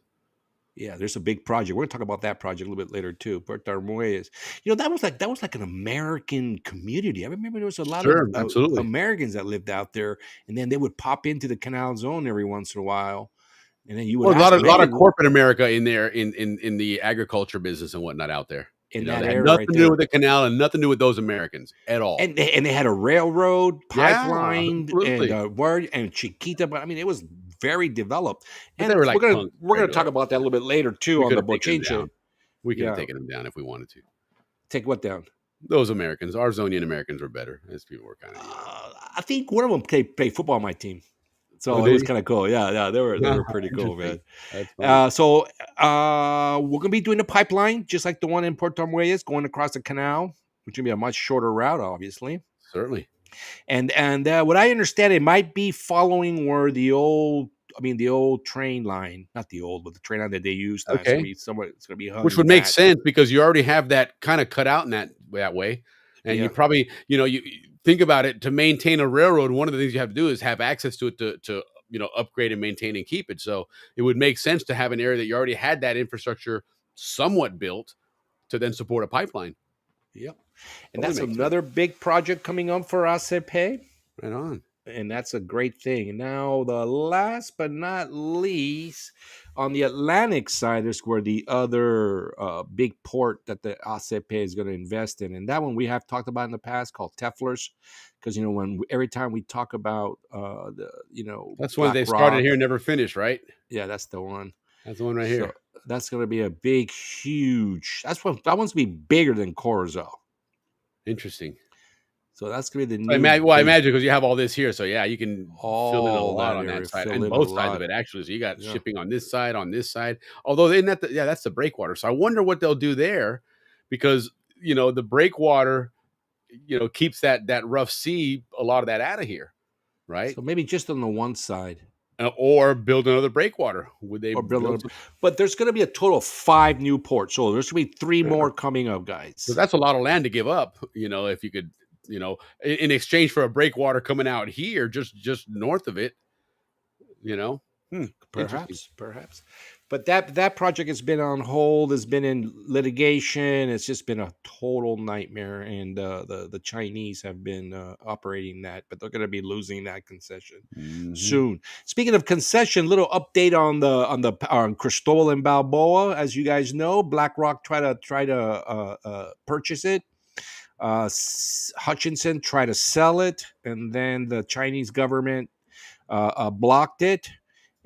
Yeah, there's a big project. We're gonna talk about that project a little bit later too. Puerto Armuelles. That was like an American community. I remember there was a lot Sure, of absolutely. Americans that lived out there, and then they would pop into the Canal Zone every once in a while, and then you would Well, a ask lot them, of "Hey, corporate America in there in the agriculture business and whatnot out there. in That that had area nothing right to do there." with the canal and nothing to do with those Americans at all. And they had a railroad Yeah, pipeline absolutely. and Chiquita, but I mean it was very developed. But And they were like we're punks gonna compared to talk us. about that a little bit later too We on the could have taken them Bochinche. down. We could have Yeah. taken them down if we wanted to. Take what down? Those Americans, our Zonian Americans, were better. As people were kind of. I think one of them played football on my team, so Oh, it did was he? kind of cool. Yeah, they were pretty cool, man. That's funny. So we're gonna be doing the pipeline just like the one in Puerto Armuelles, going across the canal, which is gonna be a much shorter route, obviously. Certainly. And what I understand, it might be following where the old train line, not the old, but the train line that they used. Now. Okay. It's gonna be hung Which would in make that. sense because you already have that kind of cut out in that way. And Yeah. you probably, you think about it, to maintain a railroad, one of the things you have to do is have access to it to upgrade and maintain and keep it. So it would make sense to have an area that you already had that infrastructure somewhat built to then support a pipeline. Yep. And Totally that's makes another big project coming up for ACP. Right on. And that's a great thing. Now, the last but not least, on the Atlantic side is where the other big port that the ACP is going to invest in, and that one we have talked about in the past, called Teflers, because every time we talk about That's when they Black started Rock, here and never finished, right? yeah, that's the one. That's the one right So here. that's going to be a big, huge. That one's going to be bigger than Corzo. Interesting. So that's going to be the I new. imagine because you have all this here, so yeah, you can fill in a All lot that on that area, side fill and in a both sides of lot. it actually. So you got Yeah. shipping on this side, Although that's the breakwater. So I wonder what they'll do there, because the breakwater, keeps that rough sea, a lot of that out of here, right? So maybe just on the one side. Or build another breakwater. Would they Or build build but there's going to be a total of 5 new ports. So there's going to be 3 more coming up, guys. So that's a lot of land to give up, if you could, in exchange for a breakwater coming out here, just north of it, Perhaps. But that project has been on hold, has been in litigation. It's just been a total nightmare, and the Chinese have been operating that, but they're going to be losing that concession soon. Speaking of concession, little update on Cristobal and Balboa. As you guys know, BlackRock tried to purchase it. Hutchinson tried to sell it, and then the Chinese government blocked it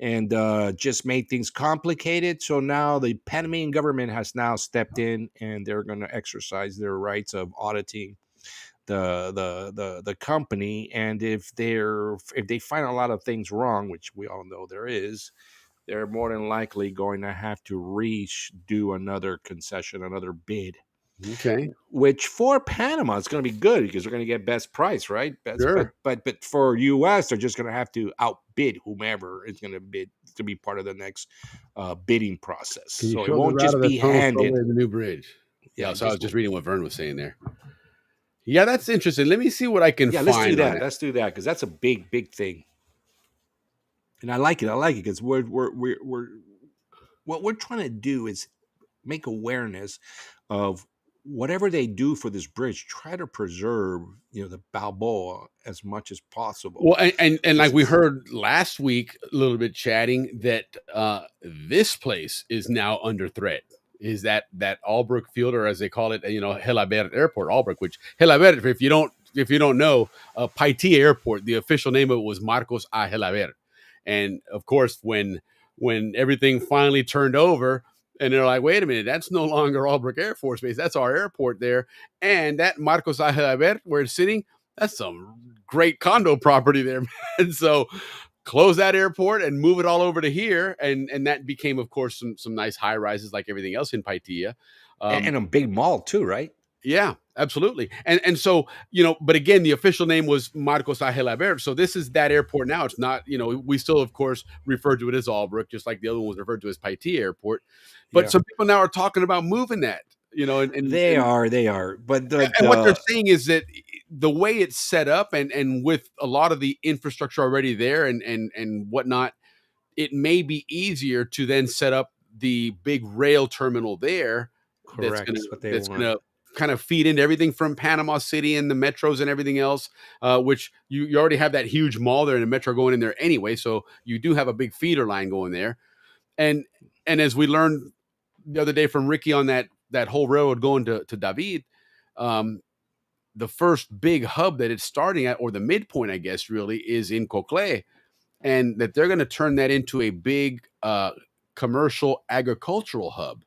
and just made things complicated. So now the Panamanian government has now stepped in, and they're going to exercise their rights of auditing the company. And if they find a lot of things wrong, which we all know there is, they're more than likely going to have to redo another concession, another bid. Okay. Which for Panama is going to be good because they're going to get best price, right? Sure. But for US, they're just going to have to outbid whomever is going to bid to be part of the next bidding process. So it won't just be handed. The new bridge. Yeah. So I was just reading what Vern was saying there. Yeah, that's interesting. Let me see what I can find. Let's do that. Let's do that because that's a big thing. And I like it because what we're trying to do is make awareness of whatever they do for this bridge, try to preserve, the Balboa as much as possible. Well, and like we heard last week, a little bit chatting that this place is now under threat. Is that Albrook Field, or as they call it, Helabert Airport, Albrook, which Helabert, if you don't know, Paitilla Airport, the official name of it was Marcos A. Helabert. And of course, when everything finally turned over, and they're like, wait a minute, that's no longer Albrook Air Force Base. That's our airport there. And that Marcos A. Helabert, where it's sitting, that's some great condo property there, man. So close that airport and move it all over to here. And that became, of course, some nice high rises like everything else in Paitilla. And a big mall too, right? Yeah, absolutely. And so, but again, the official name was Marcos A. Helabert. So this is that airport now. It's not, we still, of course, refer to it as Albrook, just like the other one was referred to as Paitilla Airport. But some people now are talking about moving that, and they are. But what they're saying is that the way it's set up and with a lot of the infrastructure already there and whatnot, it may be easier to then set up the big rail terminal there. Correct. That's going to kind of feed into everything from Panama City and the metros and everything else, which you already have that huge mall there and a metro going in there anyway. So you do have a big feeder line going there. And as we learned the other day from Ricky on that whole railroad going to David, the first big hub that it's starting at, or the midpoint, I guess, really is in Cocle, and that they're going to turn that into a big commercial agricultural hub.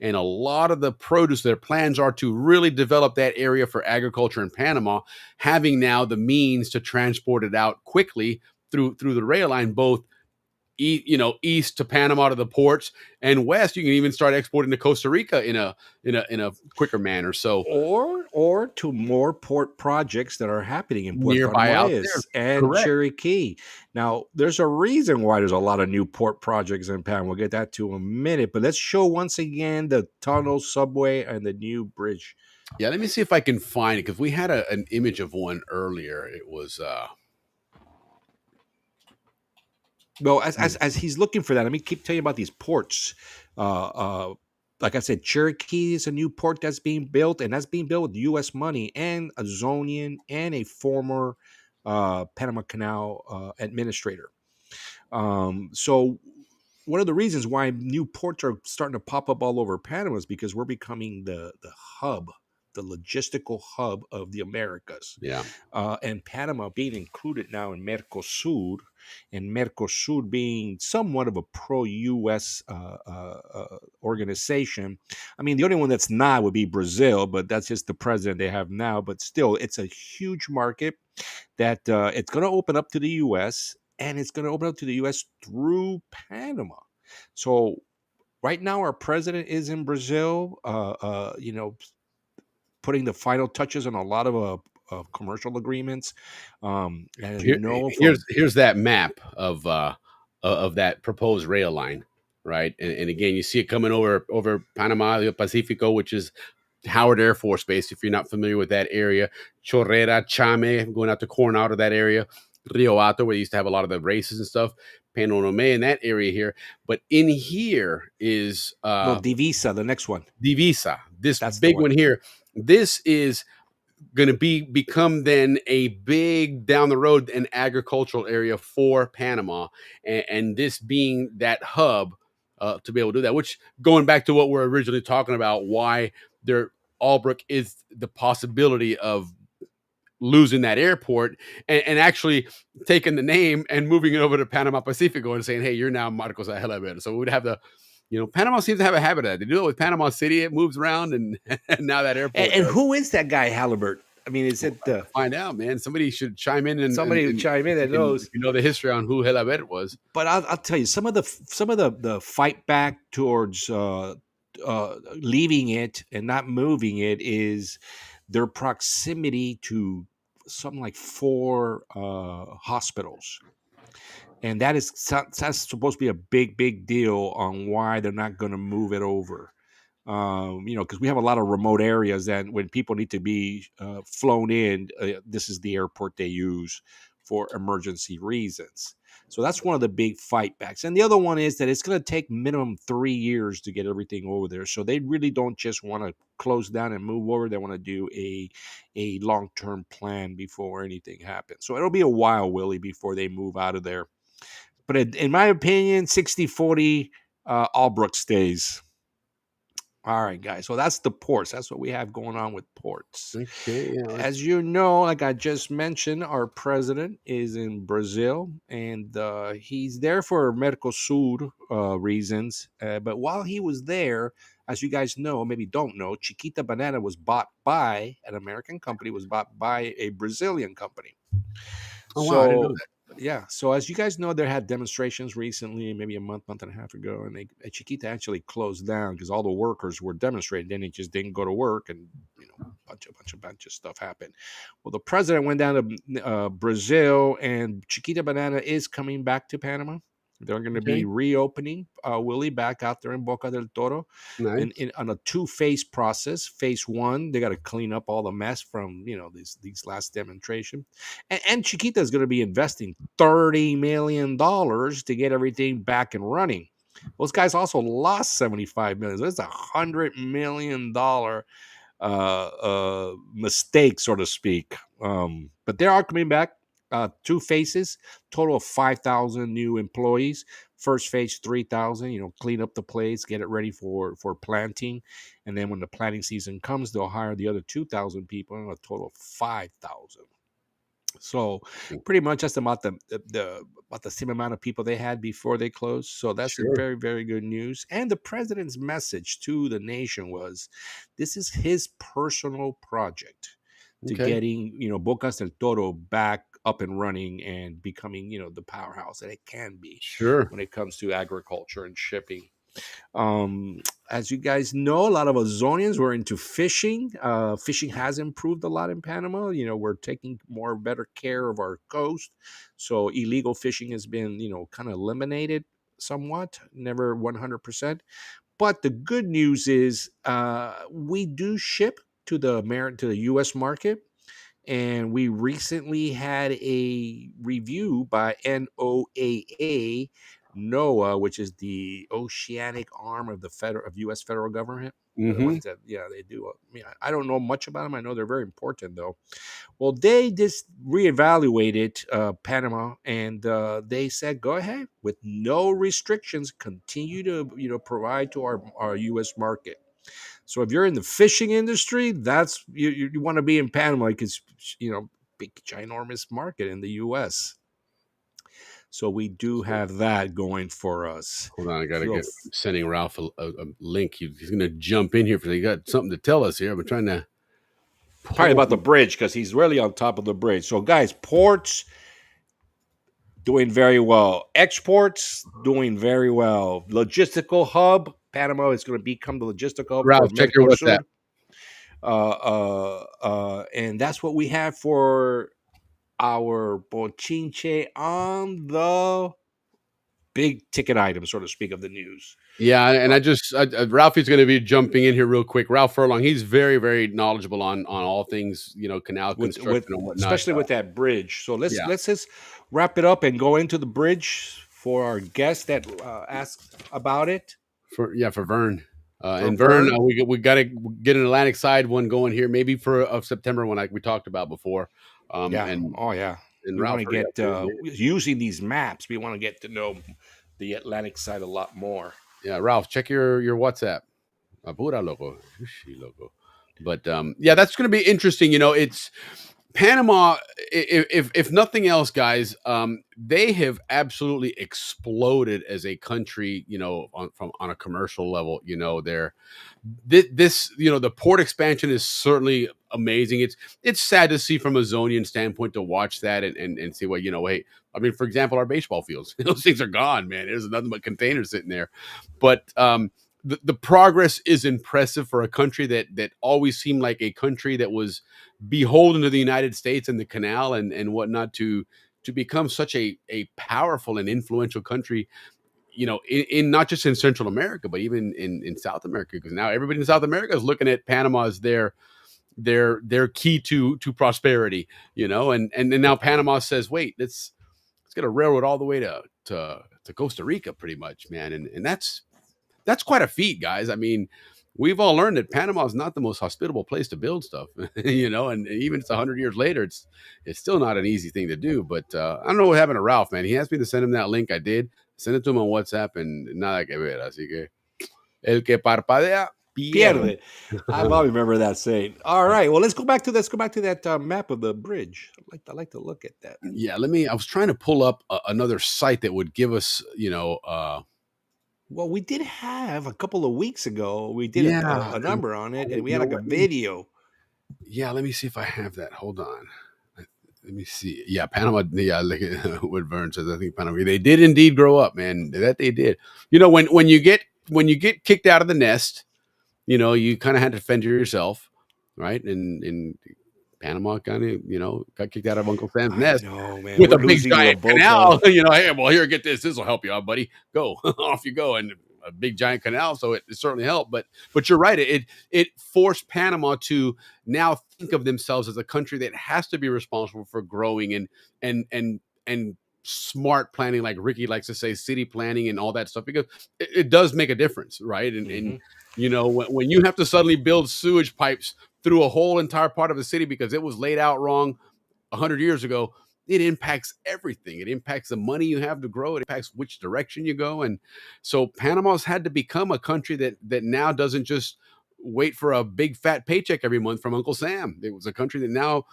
And a lot of the produce, their plans are to really develop that area for agriculture in Panama, having now the means to transport it out quickly through the rail line, both east to Panama to the ports, and west you can even start exporting to Costa Rica in a quicker manner. So or to more port projects that are happening in Puerto Nueces and Correct. Chiriquí. Now, there's a reason why there's a lot of new port projects in Panama. We'll get that to in a minute, but let's show once again the tunnel, subway, and the new bridge. Yeah, let me see if I can find it, because we had an image of one earlier. It was Well, as he's looking for that, let me keep telling you about these ports. Uh, uh, like I said, Cherokee is a new port that's being built, and that's being built with U.S. money and a Zonian and a former Panama Canal administrator. So one of the reasons why new ports are starting to pop up all over Panama is because we're becoming the hub, the logistical hub of the Americas. Yeah. And Panama being included now in Mercosur, and Mercosur being somewhat of a pro-U.S. Organization. I mean, the only one that's not would be Brazil, but that's just the president they have now. But still, it's a huge market that it's going to open up to the U.S. and it's going to open up to the U.S. through Panama. So right now, our president is in Brazil. Putting the final touches on a lot of commercial agreements. And as you know, from Here's that map of that proposed rail line, right? And again, you see it coming over Panama, the Pacifico, which is Howard Air Force Base. If you're not familiar with that area, Chorrera, Chame, going out to Coronado, that area, Rio Alto, where they used to have a lot of the races and stuff, Panorame in that area here. But in here is no Divisa, the next one. Divisa, this That's the big one. one here. This is going to become then a big down the road an agricultural area for Panama, and this being that hub to be able to do that. Which, going back to what we're originally talking about, why there Albrook is the possibility of losing that airport and actually taking the name and moving it over to Panama Pacifico and saying, hey, you're now Marcos Ahelaber. So we would have the, Panama seems to have a habit of that. They do it with Panama City. It moves around, and now that airport. And who is that guy, Halibert? I mean, is it find out, man? Somebody should chime in and chime in that knows. You know the history on who Helabert was. But I'll tell you, some of the fight back towards leaving it and not moving it is their proximity to something like 4 hospitals. And that's supposed to be a big deal on why they're not going to move it over. Because we have a lot of remote areas that when people need to be flown in, this is the airport they use for emergency reasons. So that's one of the big fight backs. And the other one is that it's going to take minimum 3 years to get everything over there. So they really don't just want to close down and move over. They want to do a long-term plan before anything happens. So it'll be a while, Willie, before they move out of there. But in my opinion, 60-40, Albrook stays. All right, guys. So that's the ports. That's what we have going on with ports. Okay. Yeah. As you know, like I just mentioned, our president is in Brazil, and he's there for Mercosur reasons. But while he was there, as you guys know, maybe don't know, Chiquita Banana was bought by an American company, was bought by a Brazilian company. Oh, wow. I didn't know that. Yeah. So as you guys know, there had demonstrations recently, maybe a month and a half ago, and Chiquita actually closed down because all the workers were demonstrating. Then it just didn't go to work, and a bunch of stuff happened. Well, the president went down to Brazil, and Chiquita Banana is coming back to Panama. They're going to be reopening Willie back out there in Boca del Toro, nice. on a 2-phase process. Phase 1, they got to clean up all the mess from these last demonstration, and Chiquita is going to be investing $30 million to get everything back and running. Those guys also lost $75 million. So it's $100 million mistake, so to speak. But they are coming back. 2 phases, total of 5,000 new employees. First phase, 3,000. Clean up the place, get it ready for planting, and then when the planting season comes, they'll hire the other 2,000 people, a total of 5,000. So pretty much that's about the same amount of people they had before they closed. So that's very, very good news. And the president's message to the nation was, this is his personal project to getting Bocas del Toro back up and running and becoming the powerhouse that it can be when it comes to agriculture and shipping. As you guys know, a lot of us Zonians were into fishing. Fishing has improved a lot in Panama. We're taking better care of our coast. So illegal fishing has been, kind of eliminated somewhat, never 100%. But the good news is we do ship to the U.S. market. And we recently had a review by NOAA, which is the oceanic arm of the U.S. federal government. They're the Mm-hmm. ones that, yeah, they do. I mean, I don't know much about them. I know they're very important, though. Well, they just reevaluated Panama, and they said, go ahead with no restrictions, continue to provide to our U.S. market. So if you're in the fishing industry, that's you want to be in Panama because big ginormous market in the U.S. So we do have that going for us. Hold on, I gotta So get sending Ralph a link. He's gonna jump in here for he got something to tell us here. I'm trying to probably pull about the bridge because he's really on top of the bridge. So guys, ports doing very well. Exports doing very well. Logistical hub, Panama is going to become the logistical hub for Ralph, check your WhatsApp. Mercosur. And that's what we have for our bochinche on the big ticket item, so to speak, of the news. Yeah, and Ralphie's going to be jumping in here real quick. Ralph Furlong, he's very, very knowledgeable on all things, canal construction and whatnot. Especially with that bridge. So let's yeah. let's just wrap it up and go into the bridge for our guest that asked about it. For Vern. And Vern, we got to get an Atlantic side one going here, maybe for a September one like we talked about before. Yeah. And we want to get using these maps. We want to get to know the Atlantic side a lot more. Yeah, Ralph, check your WhatsApp. Apura loco. But yeah, that's going to be interesting. It's Panama. If nothing else, guys, they have absolutely exploded as a country. On a commercial level. The port expansion is certainly amazing. It's sad to see from a Zonian standpoint to watch that and see what hey. I mean, for example, our baseball fields, those things are gone, man. There's nothing but containers sitting there. But the progress is impressive for a country that always seemed like a country that was beholden to the United States and the Canal and whatnot to become such a powerful and influential country, in not just in Central America, but even in South America, because now everybody in South America is looking at Panama as their key to prosperity, and now Panama says, wait, let's get a railroad all the way to Costa Rica, pretty much, man. And that's quite a feat, guys. I mean, we've all learned that Panama is not the most hospitable place to build stuff, and even it's 100 years later, it's still not an easy thing to do. But I don't know what happened to Ralph, man. He asked me to send him that link. I did send it to him on WhatsApp, and nada que ver. Así que el que parpadea pierde. I remember that saying. All right, well, let's go back to that map of the bridge. I like to look at that. Yeah, I was trying to pull up another site that would give us, well, we did have a couple of weeks ago. We did a number on it, and we had like a video. Yeah, let me see if I have that. Hold on. Let me see. Yeah, Panama. Yeah, look at what Vern says. I think Panama. They did indeed grow up, man. That they did. When you get kicked out of the nest, you kind of had to fend for yourself, right? And Panama kind of, got kicked out of Uncle Sam's nest with a big giant canal. Hey, well, here, get this. This will help you out, buddy. Go off you go, and a big giant canal. So it certainly helped. But you're right. It forced Panama to now think of themselves as a country that has to be responsible for growing and smart planning, like Ricky likes to say, city planning and all that stuff, because it does make a difference, right? And when you have to suddenly build sewage pipes through a whole entire part of the city because it was laid out wrong 100 years ago, it impacts everything. It impacts the money you have to grow. It impacts which direction you go. And so Panama's had to become a country that now doesn't just wait for a big fat paycheck every month from Uncle Sam. It was a country that now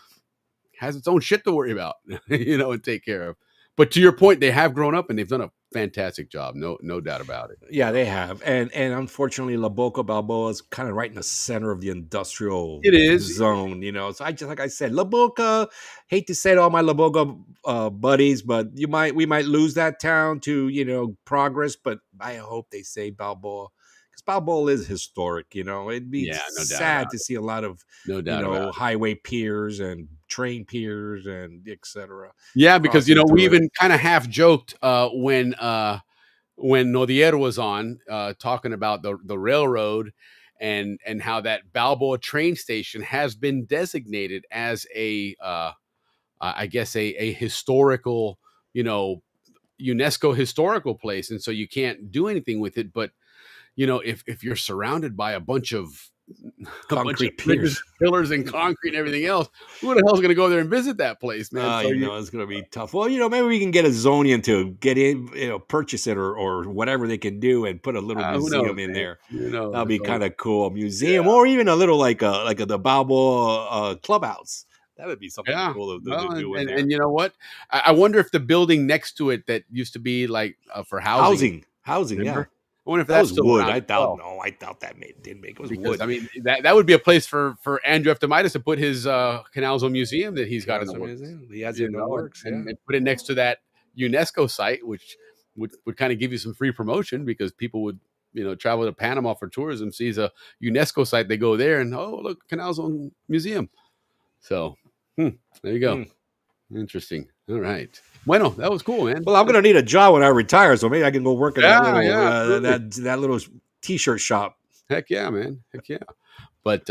has its own shit to worry about, and take care of. But to your point, they have grown up and they've done a fantastic job. No doubt about it. Yeah, they have. And unfortunately, La Boca Balboa is kind of right in the center of the industrial zone, So like I said, La Boca, hate to say to all my La Boca buddies, but we might lose that town to, progress, but I hope they say Balboa. Because Balboa is historic, It'd be sad to see a lot of, highway piers and train piers and etc. Yeah, because we even kind of half joked when Nodier was on talking about the railroad, and how that Balboa train station has been designated as a I guess a historical, UNESCO historical place, and so you can't do anything with it. But if you're surrounded by a bunch of Concrete bridges, piers. pillars, and concrete and everything else, who the hell's going to go there and visit that place, man? So It's going to be tough. Well, maybe we can get a Zonian to get in, purchase it or whatever they can do and put a little who museum knows, in man? there. Who knows? That'll be So, kind of cool. Museum or even a little like the Balboa clubhouse. That would be something yeah. cool to Well, do in and, there. and you know what? I wonder if the building next to it that used to be like for housing. Housing, yeah. Remember? I wonder if That that's was still wood. around I as doubt. well. No, I doubt that didn't make it. Was Because wood. I mean that would be a place for Andrew Eftimitis to put his Canal Zone museum that he's got in the works. He has it in the works. And Yeah. put it next to that UNESCO site, which would kind of give you some free promotion because people would travel to Panama for tourism, sees a UNESCO site, they go there and look, Canal Zone Museum. So there you go. Interesting. All right. Bueno, that was cool, man. Well, I'm gonna need a job when I retire, so maybe I can go work at Yeah, that little t-shirt shop. Heck yeah, man. Heck yeah. But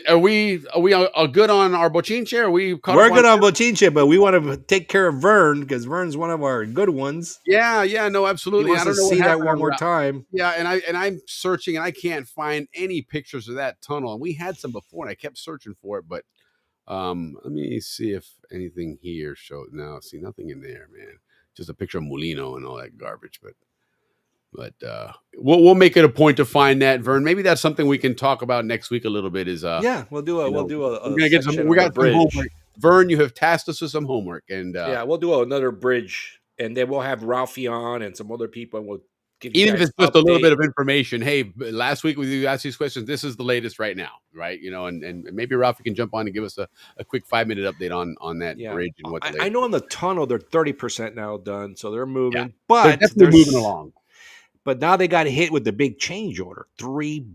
are we all good on our bochinche? Are we caught We're up good on Bochinche, but we want to take care of Vern because Vern's one of our good ones. Yeah, no, He absolutely. wants I don't to know what see that happened one more around- time. Yeah, and I'm searching and I can't find any pictures of that tunnel. And we had some before and I kept searching for it, but let me see if anything here showed. No, see nothing in there, man. Just a picture of Molino and all that garbage, but we'll make it a point to find that, Vern. Maybe that's something we can talk about next week a little bit. Is Yeah, we'll do a we're gonna get some. We got some homework. Vern, you have tasked us with some homework, and yeah, we'll do another bridge, and then we'll have Ralphie on and some other people, and we'll give you even if guys it's just a little update. bit of information. Hey, last week we asked these questions. This is the latest right now, right? And maybe Ralphie can jump on and give us a quick 5-minute update on that bridge and what. I know on the tunnel they're 30% now done, so they're moving, Yeah. but They're definitely moving along. But now they got hit with the big change order, $3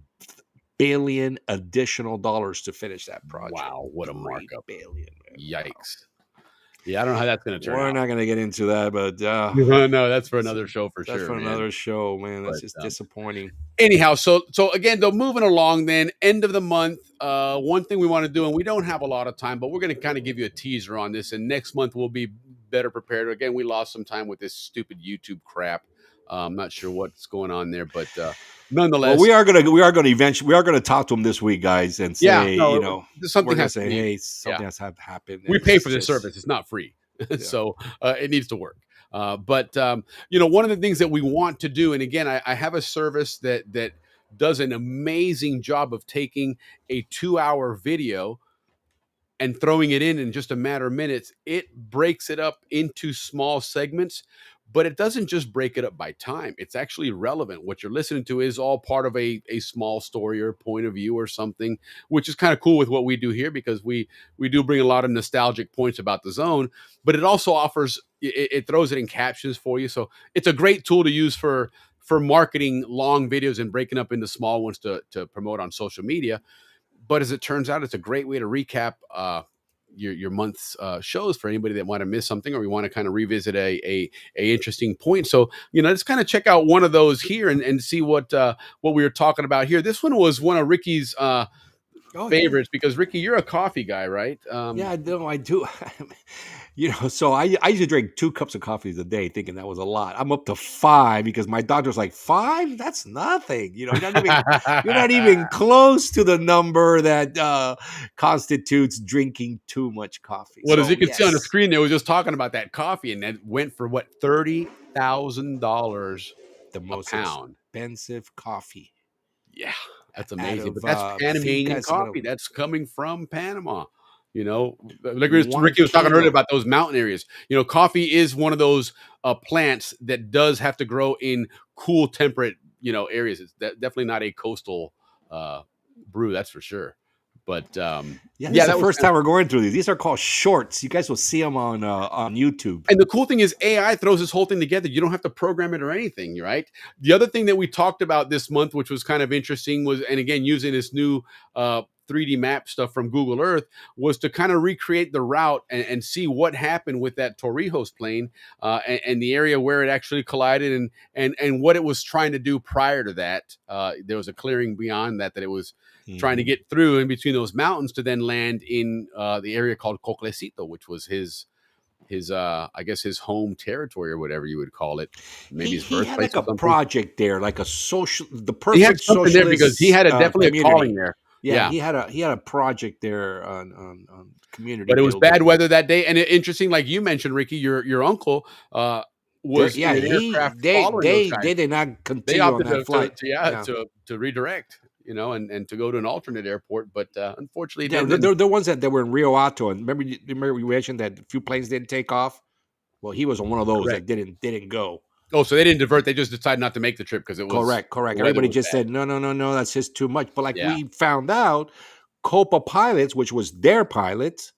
billion additional dollars to finish that project. Wow, what a $3 markup! billion, man. Yikes! Yeah, I don't know how that's going to turn We're out. not going to get into that, but No, that's for another show for sure. that's for another show, man. That's But, just disappointing. Anyhow, so again, though, moving along. Then end of the month. One thing we want to do, and we don't have a lot of time, but we're going to kind of give you a teaser on this. And next month we'll be better prepared. Again, we lost some time with this stupid YouTube crap. I'm not sure what's going on there, but nonetheless, Well, we are gonna eventually talk to them this week, guys, and say something we're gonna has to say, be. hey, something has to happen. We and pay it's for this just- service; it's not free, so it needs to work. But one of the things that we want to do, and again, I have a service that does an amazing job of taking a 2-hour video and throwing it in just a matter of minutes. It breaks it up into small segments, but it doesn't just break it up by time. It's actually relevant. What you're listening to is all part of a small story or point of view or something, which is kind of cool with what we do here because we do bring a lot of nostalgic points about the zone, but it also offers, it throws it in captions for you. So it's a great tool to use for marketing long videos and breaking up into small ones to promote on social media. But as it turns out, it's a great way to recap your month's shows for anybody that might have missed something or we want to kind of revisit a interesting point. So, let's kind of check out one of those here and see what we were talking about here. This one was one of Ricky's favorites because Ricky, you're a coffee guy, right? Yeah, I do. So I usually drink 2 cups of coffee a day, thinking that was a lot. I'm up to 5 because my doctor's like, 5? That's nothing. You're not even close to the number that constitutes drinking too much coffee. Well, So, as you can see on the yes, screen, they were just talking about that coffee, and that went for what, $30,000 the most pound. expensive coffee. Yeah, that's Out amazing. of, But that's Panamanian Finca's coffee. gonna- That's coming from Panama. Like 1 Ricky was talking kilo. earlier about those mountain areas. Coffee is one of those plants that does have to grow in cool, temperate, areas. It's definitely not a coastal brew, that's for sure. But This is that the was first time we're going through these. These are called shorts. You guys will see them on YouTube. And the cool thing is AI throws this whole thing together. You don't have to program it or anything, right? The other thing that we talked about this month, which was kind of interesting, was, and again, using this new 3D map stuff from Google Earth was to kind of recreate the route and see what happened with that Torrijos plane and the area where it actually collided and what it was trying to do prior to that. There was a clearing beyond that it was trying to get through in between those mountains to then land in the area called Coclecito, which was his I guess his home territory or whatever you would call it. Maybe his He had birthplace like or a something. project there, like the He had perfect something there because he had definitely community. a calling there. Yeah, Yeah. he had a project there on community. But it was building. bad weather that day, and interesting, like you mentioned, Ricky, your uncle was Yeah, in an aircraft following those guys. they did not They continue on opted that flight. to redirect, and to go to an alternate airport, but unfortunately, Yeah, it didn't. they're the ones that were in Rio Alto, and remember we mentioned that a few planes didn't take off. Well, he was on one of those Correct. that didn't go. Oh, so they didn't divert; they just decided not to make the trip because it was Correct. the weather Everybody was just bad. said no, that's just too much. But like Yeah. we found out, Copa pilots, which was their pilots,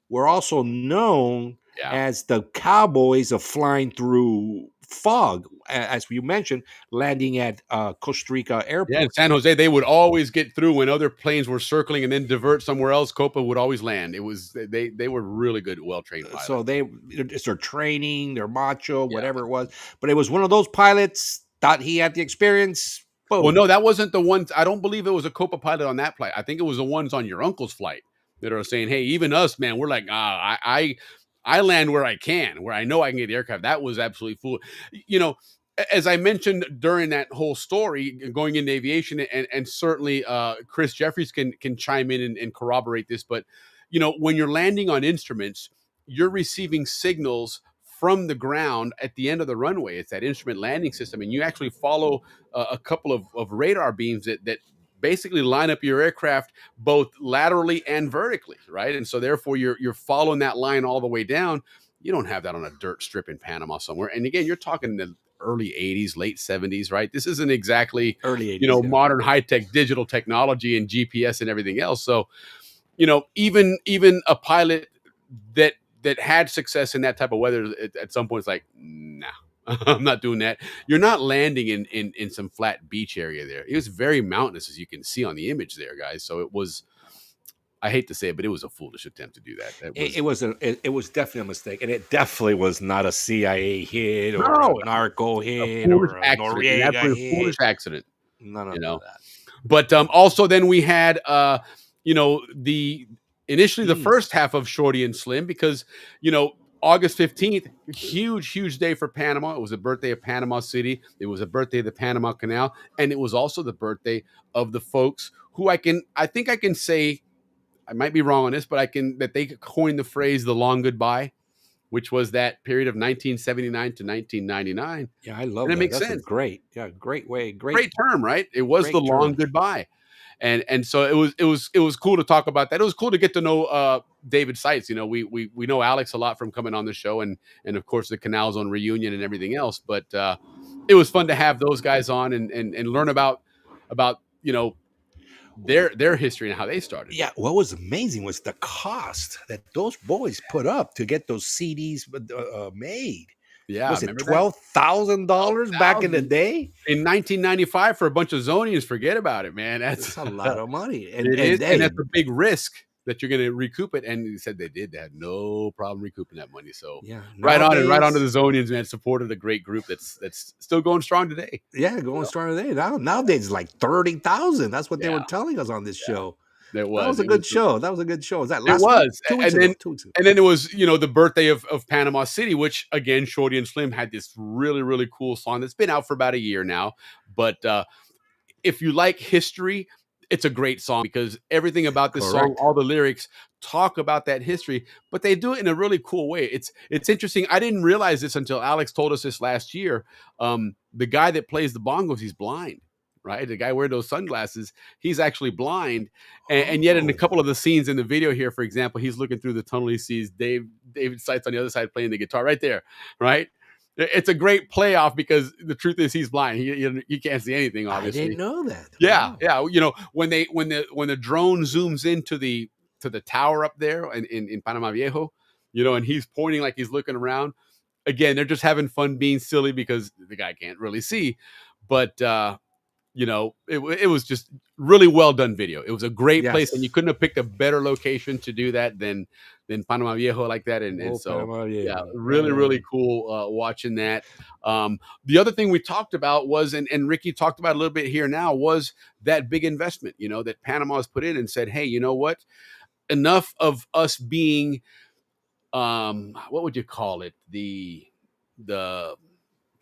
were also known Yeah. as the cowboys of flying through fog, as you mentioned, landing at Costa Rica airport. Yeah, in San Jose, they would always get through when other planes were circling and then divert somewhere else. Copa would always land. It was they were really good, well trained pilots. So it's their training, their macho, whatever it was. But it was one of those pilots thought he had the experience. Boom. Well, no, that wasn't the ones. I don't believe it was a Copa pilot on that flight. I think it was the ones on your uncle's flight that are saying, "Hey, even us, man, we're like, I land where I can, where I know I can get the aircraft." That was absolutely fool. As I mentioned during that whole story, going into aviation, and certainly Chris Jeffries can chime in and corroborate this. But when you're landing on instruments, you're receiving signals from the ground at the end of the runway. It's that instrument landing system, and you actually follow a couple of radar beams that basically line up your aircraft both laterally and vertically, right? And so therefore you're following that line all the way down. You don't have that on a dirt strip in Panama somewhere. And again, you're talking the early 80s, late 70s, right? This isn't exactly early 80s, modern high-tech digital technology and GPS and everything else. So, even a pilot that had success in that type of weather at some point is like, nah, I'm not doing that. You're not landing in some flat beach area there. It was very mountainous, as you can see on the image there, guys. So it was, I hate to say it, but it was a foolish attempt to do that. It was definitely a mistake, and it definitely was not a CIA hit or No, a narco hit foolish or a accident, an Noriega absolute hit. foolish accident. None of you know. that. But also then we had initially the first half of Shorty and Slim, because August 15th, huge day for Panama. It was the birthday of Panama City. It was a birthday of the Panama Canal, and it was also the birthday of the folks who I think I can say, I might be wrong on this, but that they coined the phrase "the long goodbye," which was that period of 1979 to 1999. Yeah, I love And it that. makes That's sense. great way, Great term, right? It was great the long term. goodbye. And so it was cool to talk about that. It was cool to get to know David Seitz. We know Alex a lot from coming on the show, and of course the Canal's on Reunion and everything else. But it was fun to have those guys on and learn about their history and how they started. Yeah, what was amazing was the cost that those boys put up to get those CDs made. Yeah, was it $12,000 back in the day? In 1995 for a bunch of Zonians? Forget about it, man. That's a lot of money, and and that's a big risk that you're going to recoup it. And he said they did. They had no problem recouping that money. So yeah, right on to the Zonians, man. Supported a great group that's still going strong today. Yeah, going strong today. Nowadays, it's like 30,000. That's what they were telling us on this show. That was a good show. That was a good show. Was that last week? Week? 2 weeks ago. 2 weeks ago. And then it was, the birthday of Panama City, which again, Shorty and Slim had this really, really cool song that's been out for about a year now. But if you like history, it's a great song because everything about this song, all the lyrics talk about that history, but they do it in a really cool way. It's interesting. I didn't realize this until Alex told us this last year. The guy that plays the bongos, he's blind. Right, the guy wearing those sunglasses, he's actually blind, and yet in a couple of the scenes in the video here, for example, he's looking through the tunnel. He sees David Seitz on the other side playing the guitar right there. Right, it's a great playoff because the truth is he's blind. He can't see anything. Obviously, I didn't know that. Yeah, wow. Yeah. When the drone zooms into the tower up there in Panama Viejo, and he's pointing like he's looking around. Again, they're just having fun being silly because the guy can't really see, but. it was just really well done video. It was a great place, and you Yes. couldn't have picked a better location to do that than Panama Viejo like that. And Oh, so, Panama, yeah, yeah. really, Right really on. cool watching that. The other thing we talked about was, and Ricky talked about a little bit here now, was that big investment, that Panama has put in and said, hey, you know what? Enough of us being, what would you call it? The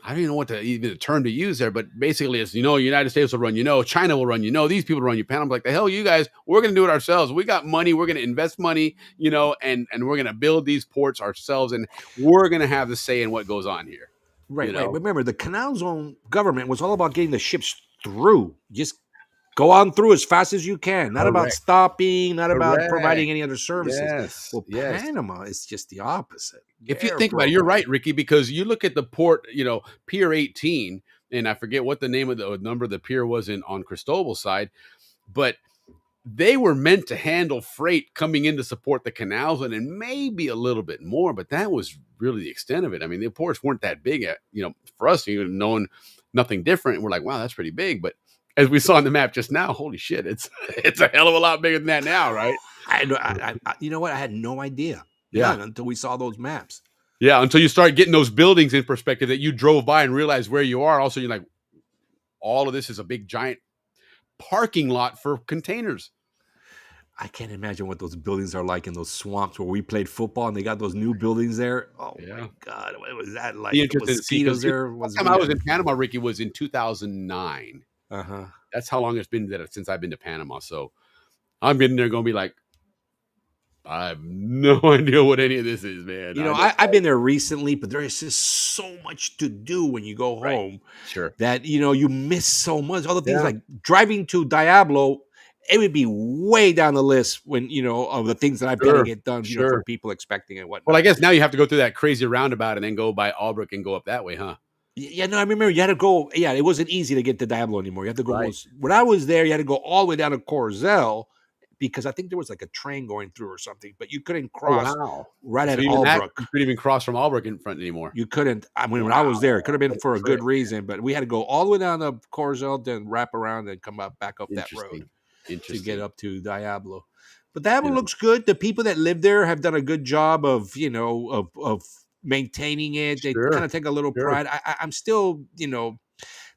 I don't even know what even the term to use there, but basically it's, United States will run, China will run, these people run you. Panama's like, the hell, you guys, we're going to do it ourselves. We got money. We're going to invest money, and we're going to build these ports ourselves. And we're going to have the say in what goes on here. Right. Remember, the Canal Zone government was all about getting the ships through. Just go on through as fast as you can. Not about Correct. stopping, not about Correct. providing any other services. Yes. Well, Yes. Panama is just the opposite. If you They're think about it, you're pro- right, Ricky, because you look at the port, Pier 18, and I forget what the name of the number of the pier was on Cristobal's side, but they were meant to handle freight coming in to support the canals and maybe a little bit more, but that was really the extent of it. I mean, the ports weren't that big, for us, knowing nothing different. We're like, wow, that's pretty big. But as we saw on the map just now, holy shit, it's a hell of a lot bigger than that now, right? you know what? I had no idea. Yeah. None until we saw those maps. Yeah, until you start getting those buildings in perspective that you drove by and realized where you are. Also, you're like, all of this is a big, giant parking lot for containers. I can't imagine what those buildings are like in those swamps where we played football and they got those new buildings there. Oh, Yeah. my God. What was that like? Be The interested to see, 'cause mosquitoes there the was last time I was weird. in Panama, Ricky, was in 2009. Uh-huh. That's how long it's been since I've been to Panama. So I'm getting there going to be like, I have no idea what any of this is, man. I've been there recently, but there is just so much to do when you go Right. home Sure. that, you miss so much. All the things Yeah. like driving to Diablo, it would be way down the list when, of the things that I've got to Sure. get done, Sure. for people expecting and whatnot. Well, I guess now you have to go through that crazy roundabout and then go by Albrook and go up that way, huh? Yeah, no, I remember you had to go. Yeah, it wasn't easy to get to Diablo anymore. You had to go. Right. When I was there, you had to go all the way down to Corzel because I think there was like a train going through or something, but you couldn't cross right at So even that, Albrook. you couldn't even cross from Albrook in front anymore. You couldn't. I mean, when I was there, it could have been That's for a good trick. reason, but we had to go all the way down to Corzel, then wrap around and come back up that road to get up to Diablo. But Diablo looks good. The people that live there have done a good job of, of maintaining it. They Sure. kind of take a little Sure. pride. I'm still,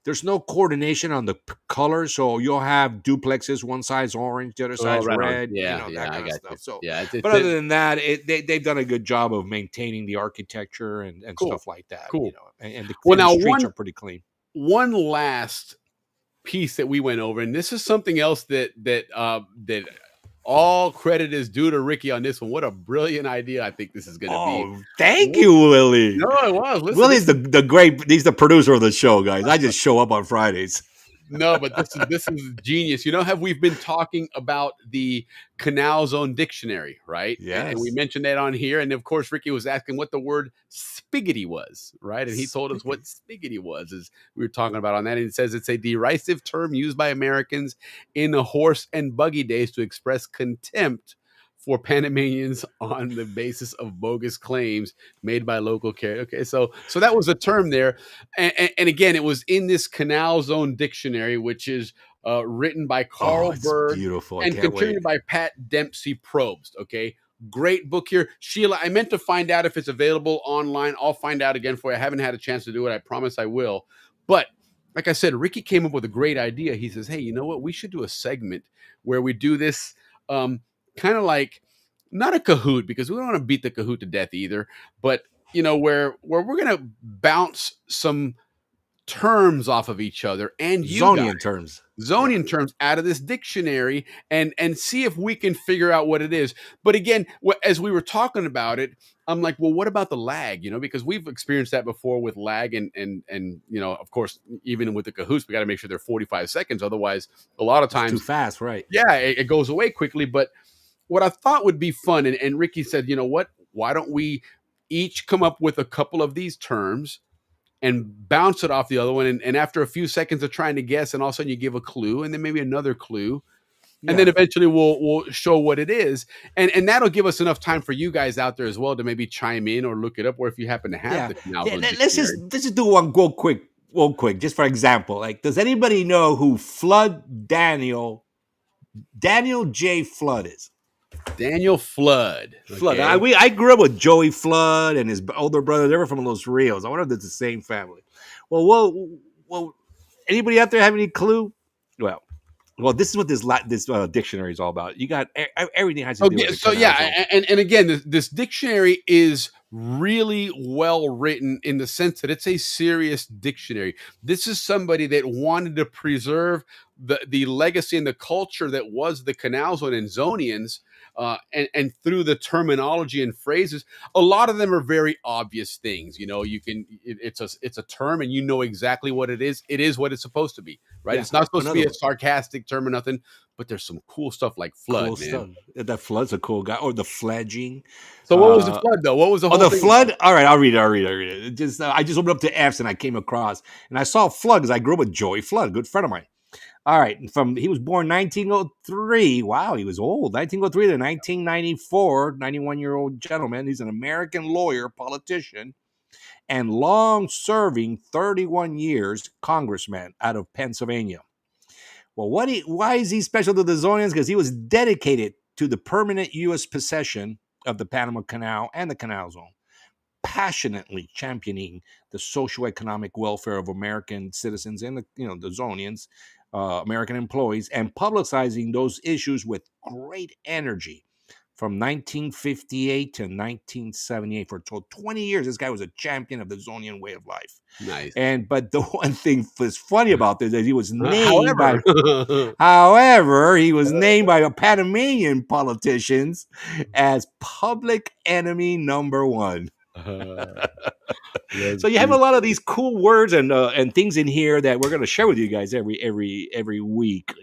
there's no coordination on the colors, so you'll have duplexes. One side's orange, the other side's right on. red. Yeah, that yeah, I kind of got stuff. you. So, Yeah, but other than that, they've done a good job of maintaining the architecture and Cool. stuff like that. Cool. And the, Well, and the now streets are pretty clean. one last piece that we went over, and this is something else that all credit is due to Ricky on this one. What a brilliant idea I think this is going to be. Thank you, Willie. No, it was. Listen, Willie's the great. He's the producer of the show, guys. I just show up on Fridays. No, but this is genius. Have we been talking about the Canal Zone dictionary, right? Yes. And we mentioned that on here. And of course, Ricky was asking what the word spiggity was, right? And he told us what spiggity was, as we were talking about on that. And it says it's a derisive term used by Americans in the horse and buggy days to express contempt for Panamanians on the basis of bogus claims made by local carriers. Okay, so that was a term there, and again, it was in this Canal Zone dictionary, which is written by Carl Berg beautiful. and contributed by Pat Dempsey Probst. Okay, great book here, Sheila. I meant to find out if it's available online. I'll find out again for you. I haven't had a chance to do it. I promise I will. But like I said, Ricky came up with a great idea. He says, "Hey, you know what? We should do a segment where we do this." Kind of like not a Kahoot, because we don't want to beat the Kahoot to death either, but where we're gonna bounce some terms off of each other and Zonian terms out of this dictionary and see if we can figure out what it is. But again, as we were talking about it, I'm like, well, what about the lag? Because we've experienced that before with lag, and of course, even with the Kahoots, we got to make sure they're 45 seconds. Otherwise, a lot of times too fast, right? Yeah, it goes away quickly. But what I thought would be fun, and Ricky said, you know what? Why don't we each come up with a couple of these terms and bounce it off the other one? And after a few seconds of trying to guess, and all of a sudden you give a clue, and then maybe another clue. And then eventually we'll show what it is. And that'll give us enough time for you guys out there as well to maybe chime in or look it up, or if you happen to have the Canal Zone let's just do one quick Well, quick, just for example, like, does anybody know who Daniel J. Flood is? Daniel Flood. Flood. Okay. I grew up with Joey Flood and his older brother. They were from Los Rios. I wonder if it's the same family. Well. Anybody out there have any clue? Well, this is what this dictionary is all about. You got everything has to do Okay, with the so canal yeah, zone. and again, this dictionary is really well written in the sense that it's a serious dictionary. This is somebody that wanted to preserve the legacy and the culture that was the Canal Zone and Zonians, and through the terminology and phrases, a lot of them are very obvious things. You know, it's a term, and you know exactly what it is. It is what it's supposed to be, right? Yeah, It's not supposed to another be a one. sarcastic term or nothing. But there's some cool stuff like flood, Cool man. stuff. That Flood's a cool guy. Or the fledging. So what was the flood though? What was the Oh, whole the thing flood. about? All right, I'll read it. Just I just opened up to F's and I came across and I saw Flood because I grew up with Joey Flood, a good friend of mine. All right, he was born 1903. Wow, he was old. 1903 to 1994, 91-year-old gentleman. He's an American lawyer, politician, and long-serving 31 years congressman out of Pennsylvania. Well, why is he special to the Zonians? Because he was dedicated to the permanent U.S. possession of the Panama Canal and the Canal Zone, passionately championing the socioeconomic welfare of American citizens and the Zonians, American employees, and publicizing those issues with great energy. From 1958 to 1978, for 20 years, this guy was a champion of the Zonian way of life. Nice. But the one thing that's funny about this is he was named However, However, he was named by Panamanian politicians as public enemy number one. So you have a lot of these cool words and things in here that we're going to share with you guys every week.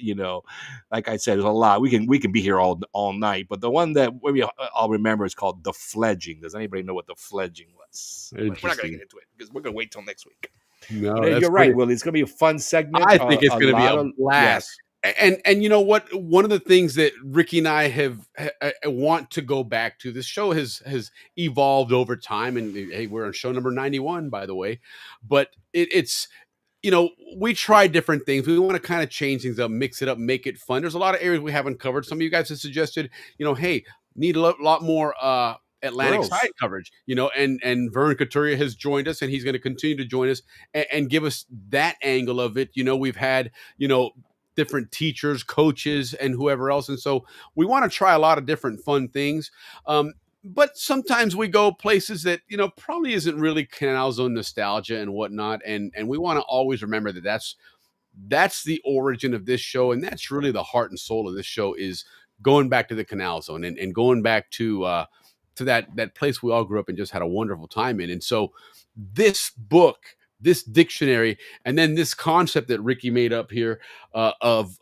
Like I said, there's a lot. We can be here all night, but the one that maybe I'll remember is called the fledging. Does anybody know what the fledging was? We're not going to get into it because we're going to wait till next week. no, But you're right, Will. It's going to be a fun segment. I think it's going to be lot a of- blast. And you know what? One of the things that Ricky and I want to go back to, this show has evolved over time, and hey, we're on show number 91, by the way. But it's we try different things. We want to kind of change things up, mix it up, make it fun. There's a lot of areas we haven't covered. Some of you guys have suggested, hey, need a lot more Atlantic Girls. side coverage, and Vern Couturier has joined us, and he's going to continue to join us and give us that angle of it. We've had, different teachers, coaches, and whoever else. And so we want to try a lot of different fun things. But sometimes we go places that, probably isn't really Canal Zone nostalgia and whatnot. And we want to always remember that that's the origin of this show. And that's really the heart and soul of this show, is going back to the Canal Zone and going back to that place we all grew up and just had a wonderful time in. And so this book, this dictionary, and then this concept that Ricky made up here of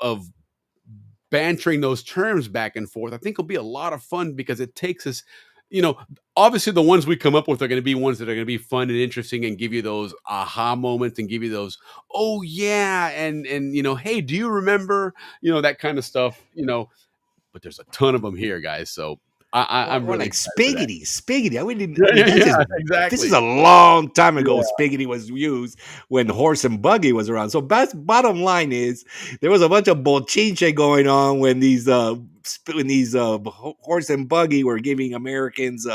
bantering those terms back and forth, I think will be a lot of fun, because it takes us, obviously the ones we come up with are going to be ones that are going to be fun and interesting and give you those aha moments and give you those, oh yeah, and hey, do you remember, that kind of stuff, but there's a ton of them here, guys. So I'm really like Spiggity. I wouldn't. Exactly. This is a long time ago. Yeah. Spiggity was used when horse and buggy was around. So bottom line is, there was a bunch of bochinche going on when these horse and buggy were giving Americans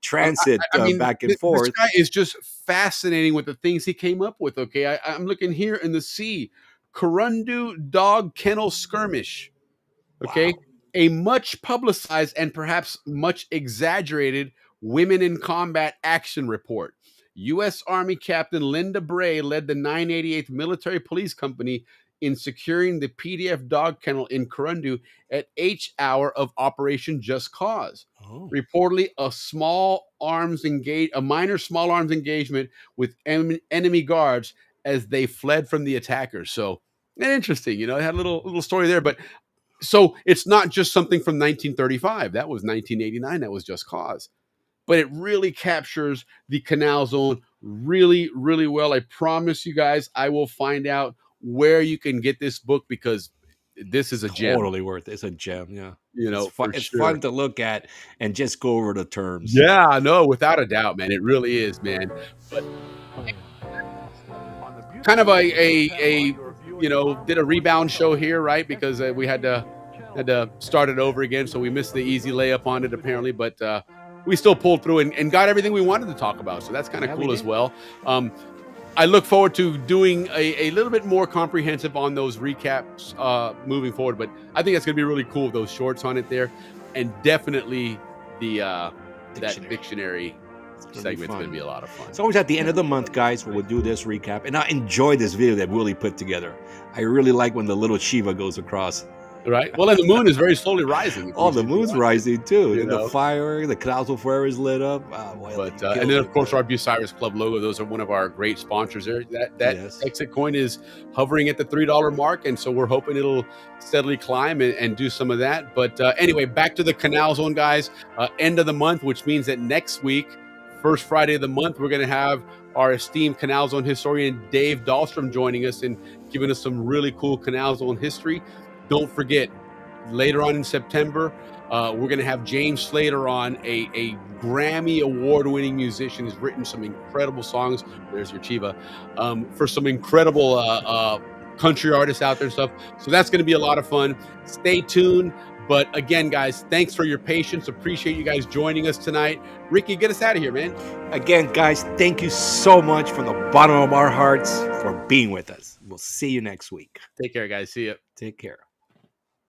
transit back and forth. This guy is just fascinating with the things he came up with. Okay, I'm looking here in the sea, Corundu Dog Kennel Skirmish. Okay. Wow. A much publicized and perhaps much exaggerated women in combat action report. U.S. Army Captain Linda Bray led the 988th Military Police Company in securing the PDF dog kennel in Corundu at H hour of Operation Just Cause. Oh. Reportedly, a minor small arms engagement with enemy guards as they fled from the attackers. So, interesting. It had a little story there, but. So it's not just something from 1935. That was 1989. That was Just Cause. But it really captures the Canal Zone really, really well. I promise you guys, I will find out where you can get this book, because this is a gem. Totally worth it. It's a gem, yeah. It's fun to look at and just go over the terms. Yeah, no, without a doubt, man. It really is, man. But on kind of a did a rebound show here, right? Because we had to start it over again, so we missed the easy layup on it apparently, but we still pulled through and got everything we wanted to talk about. So that's kind of Yeah, we cool as did. well. I look forward to doing a little bit more comprehensive on those recaps moving forward, but I think that's going to be really cool with those shorts on it there, and definitely that dictionary segment's going to be a lot of fun. It's always at the end of the month, guys, where we'll do this recap. And I enjoy this video that Willie put together. I really like when the little Shiva goes across. Right. Well, and the moon is very slowly rising. Oh, the moon's rising too. You And know. the fire, the Canal fire is lit up. Boy, But they and then of killed course it. our Bucyrus Club logo. Those are one of our great sponsors there. That Yes. exit coin is hovering at the $3 mark, and so we're hoping it'll steadily climb and do some of that. But anyway, back to the Canal Zone, guys. End of the month, which means that next week, first Friday of the month, we're going to have our esteemed Canal Zone historian Dave Dahlstrom joining us and giving us some really cool Canal Zone history. Don't forget, later on in September, we're going to have James Slater on, a Grammy award-winning musician who's written some incredible songs. There's your Chiva, for some incredible country artists out there and stuff. So that's going to be a lot of fun. Stay tuned. But again, guys, thanks for your patience. Appreciate you guys joining us tonight. Ricky, get us out of here, man. Again, guys, thank you so much from the bottom of our hearts for being with us. We'll see you next week. Take care, guys. See ya. Take care.